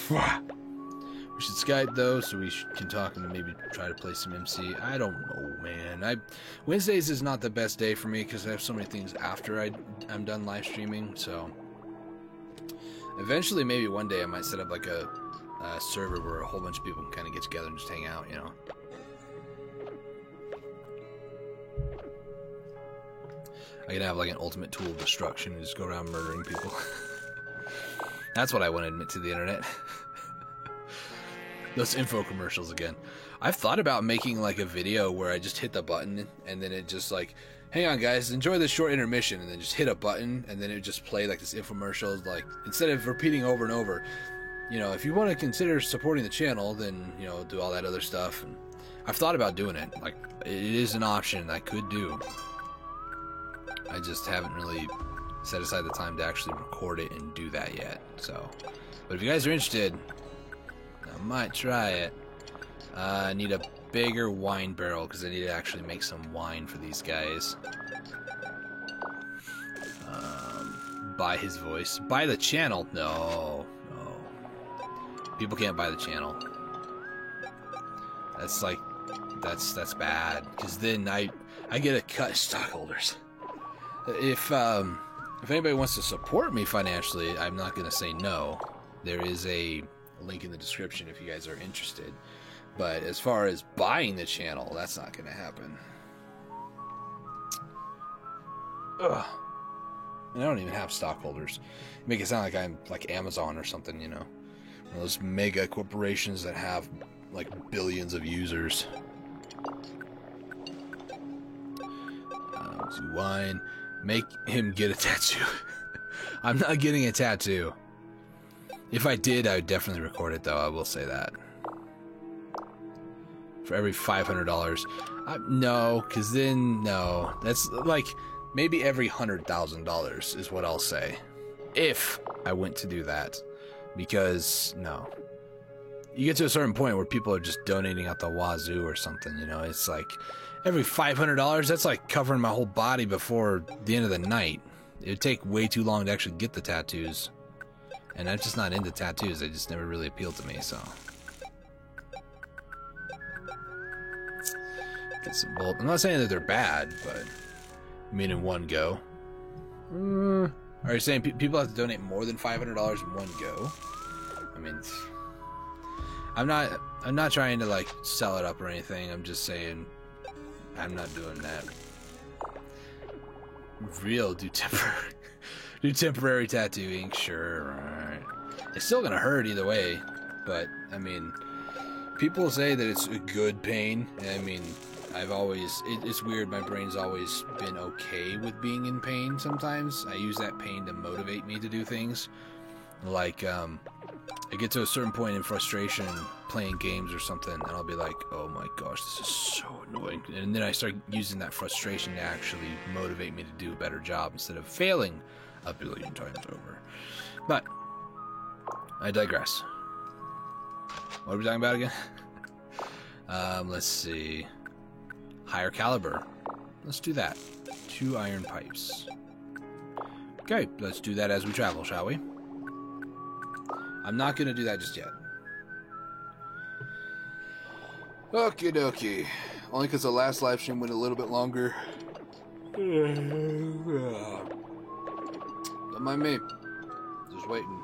We should Skype though, so we can talk and maybe try to play some MC. I don't know, man. Wednesdays is not the best day for me because I have so many things after I'm done live streaming. So eventually, maybe one day I might set up like a server where a whole bunch of people can kind of get together and just hang out, you know. I could have like an ultimate tool of destruction and just go around murdering people. That's what I want to admit to the internet. Those info commercials again. I've thought about making like a video where I just hit the button and then it just like hang on guys, enjoy this short intermission, and then just hit a button, and then it would just play like this infomercial, like, instead of repeating over and over, you know, if you want to consider supporting the channel, then, you know, do all that other stuff. And I've thought about doing it. Like, it is an option I could do. I just haven't really set aside the time to actually record it and do that yet. So, but if you guys are interested, I might try it. I need a bigger wine barrel because I need to actually make some wine for these guys. Buy his voice. Buy the channel? No. People can't buy the channel. That's like, that's bad. Because then I get a cut of stockholders. If anybody wants to support me financially, I'm not gonna say no. There is a link in the description if you guys are interested. But as far as buying the channel, that's not gonna happen. Ugh. And I don't even have stockholders. You make it sound like I'm like Amazon or something, you know. One of those mega corporations that have like billions of users. Let's do wine. Make him get a tattoo. I'm not getting a tattoo. If I did, I would definitely record it, though. I will say that. For every $500. No, because then, no. That's like maybe every $100,000 is what I'll say. If I went to do that. Because, no. You get to a certain point where people are just donating out the wazoo or something, you know? It's like, every $500, that's like covering my whole body before the end of the night. It would take way too long to actually get the tattoos. And I'm just not into tattoos. They just never really appealed to me, so. Get some bulb. I'm not saying that they're bad, but I mean in one go. Are you saying people have to donate more than $500 in one go? I mean, I'm not trying to like sell it up or anything. I'm just saying I'm not doing that. Real do temporary tattooing, sure, alright. It's still gonna hurt either way, but I mean, people say that it's a good pain. I mean, it's weird, my brain's always been okay with being in pain sometimes. I use that pain to motivate me to do things. Like, I get to a certain point in frustration playing games or something, and I'll be like, oh my gosh, this is so annoying. And then I start using that frustration to actually motivate me to do a better job instead of failing a billion times over. But, I digress. What are we talking about again? Let's see. Higher caliber. Let's do that. 2 iron pipes. Okay, let's do that as we travel, shall we? I'm not going to do that just yet. Okie dokie. Only because the last live stream went a little bit longer. Don't mind me. Just waiting.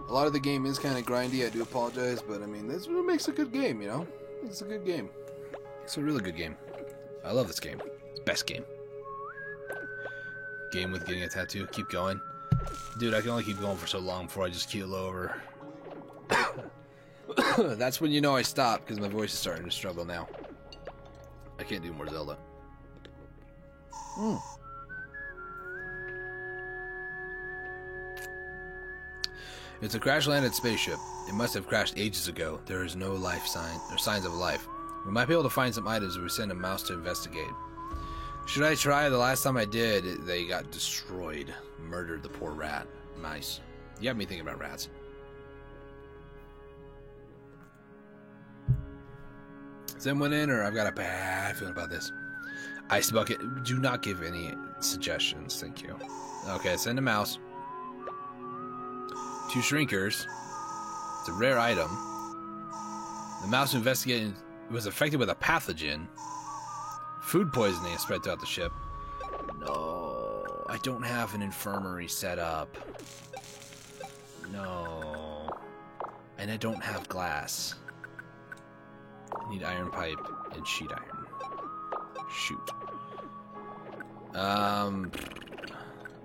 A lot of the game is kind of grindy, I do apologize, but I mean, that's what makes a good game, you know? It's a good game. It's a really good game. I love this game. It's the best game. Game with getting a tattoo. Keep going. Dude, I can only keep going for so long before I just keel over. That's when you know I stop, because my voice is starting to struggle now. I can't do more Zelda. It's a crash-landed spaceship. It must have crashed ages ago. There is no life sign or signs of life. We might be able to find some items if we send a mouse to investigate. Should I try? The last time I did, they got destroyed. Murdered the poor rat. Nice. You have me thinking about rats. Send one in, or I've got a bad feeling about this. Ice bucket. Do not give any suggestions. Thank you. Okay, send a mouse. 2 shrinkers. It's a rare item. The mouse investigated was affected with a pathogen. Food poisoning is spread throughout the ship. No, I don't have an infirmary set up. No. And I don't have glass. I need iron pipe and sheet iron. Shoot.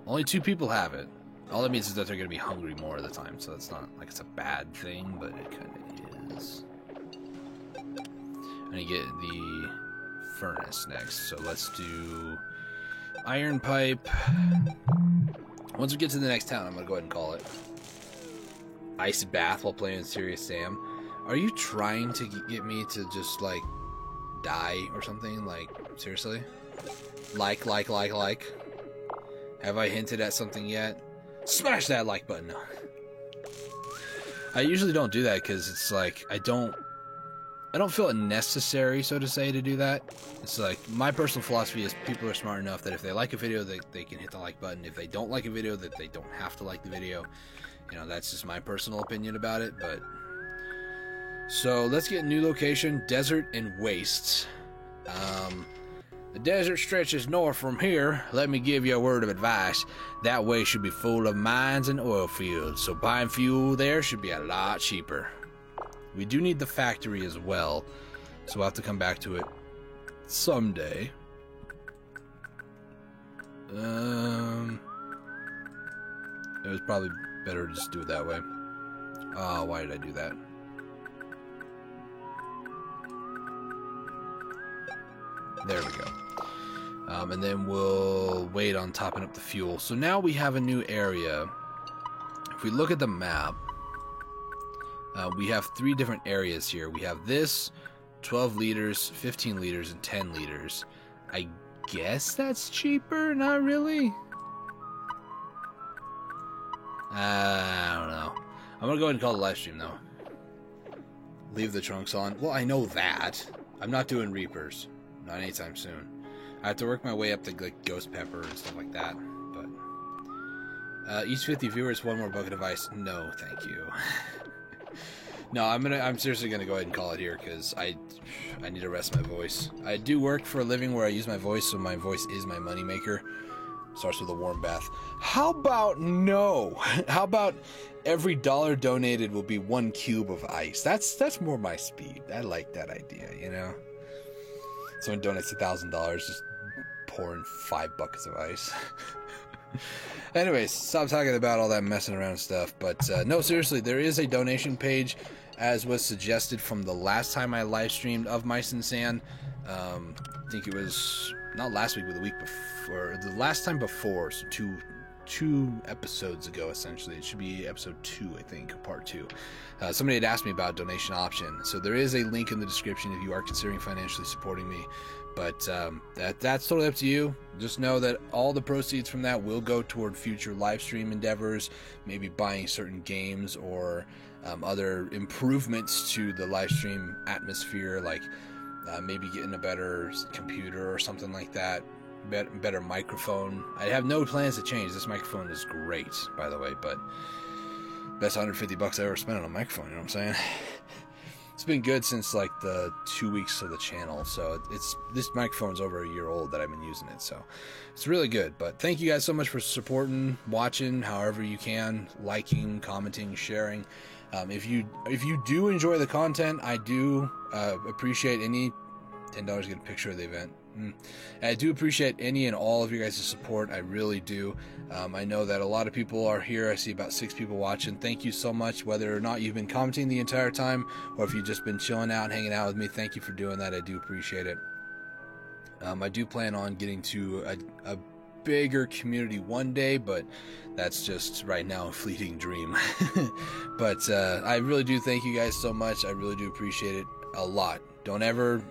Only 2 people have it. All that means is that they're going to be hungry more of the time, so it's not like it's a bad thing, but it kind of is. I'm going to get the furnace next. So let's do iron pipe. Once we get to the next town, I'm going to go ahead and call it. Ice bath while playing Serious Sam. Are you trying to get me to just, like, die or something? Like, seriously? Like. Have I hinted at something yet? Smash that like button. No. I usually don't do that because it's like, I don't feel it necessary, so to say, to do that. It's like, my personal philosophy is people are smart enough that if they like a video, they can hit the like button. If they don't like a video, that they don't have to like the video. You know, that's just my personal opinion about it, but... So, let's get a new location, Desert and Wastes. The desert stretches north from here. Let me give you a word of advice. That way should be full of mines and oil fields, so buying fuel there should be a lot cheaper. We do need the factory as well, so we'll have to come back to it someday. It was probably better to just do it that way. Oh, why did I do that? There we go. And then we'll wait on topping up the fuel. So now we have a new area. If we look at the map, we have 3 different areas here. We have this, 12 liters, 15 liters, and 10 liters. I guess that's cheaper? Not really? I don't know. I'm gonna go ahead and call the live stream, though. Leave the trunks on. Well, I know that. I'm not doing Reapers. Not anytime soon. I have to work my way up to like Ghost Pepper and stuff like that. But each 50 viewers, 1 more bucket of ice. No, thank you. No, I'm seriously gonna go ahead and call it here because I need to rest my voice. I do work for a living where I use my voice, so my voice is my moneymaker. Starts with a warm bath. How about no? How about every dollar donated will be 1 cube of ice? That's more my speed. I like that idea, you know? Someone donates $1,000, just pouring 5 buckets of ice. Anyways, stop talking about all that messing around stuff. But no, seriously, there is a donation page, as was suggested from the last time I live streamed of Mice and Sand. I think it was not last week, but the week before, the last time before, so two episodes ago, essentially. It should be episode 2, I think, part 2. Somebody had asked me about a donation option, so there is a link in the description if you are considering financially supporting me. But that's totally up to you. Just know that all the proceeds from that will go toward future live stream endeavors, maybe buying certain games or other improvements to the live stream atmosphere, like maybe getting a better computer or something like that. Better microphone. I have no plans to change. This microphone is great, by the way, but best $150 I ever spent on a microphone, you know what I'm saying? It's been good since like the 2 weeks of the channel, so this microphone's over a year old that I've been using it, so it's really good. But thank you guys so much for supporting, watching, however you can, liking, commenting, sharing. If you do enjoy the content, I do appreciate any $10 to get a picture of the event. I do appreciate any and all of you guys' support. I really do. I know that a lot of people are here. I see about 6 people watching. Thank you so much, whether or not you've been commenting the entire time or if you've just been chilling out, hanging out with me. Thank you for doing that. I do appreciate it. I do plan on getting to a bigger community one day, but that's just right now a fleeting dream. But I really do thank you guys so much. I really do appreciate it a lot. Don't ever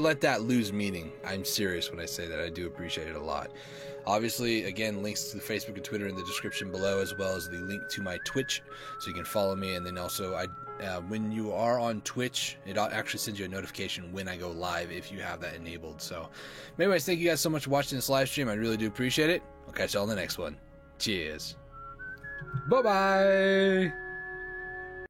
let that lose meaning. I'm serious when I say that. I do appreciate it a lot. Obviously, again, links to the Facebook and Twitter in the description below, as well as the link to my Twitch, so you can follow me. And then also, when you are on Twitch, it actually sends you a notification when I go live if you have that enabled. So, anyways, thank you guys so much for watching this live stream. I really do appreciate it. I'll catch y'all in the next one. Cheers. Bye-bye.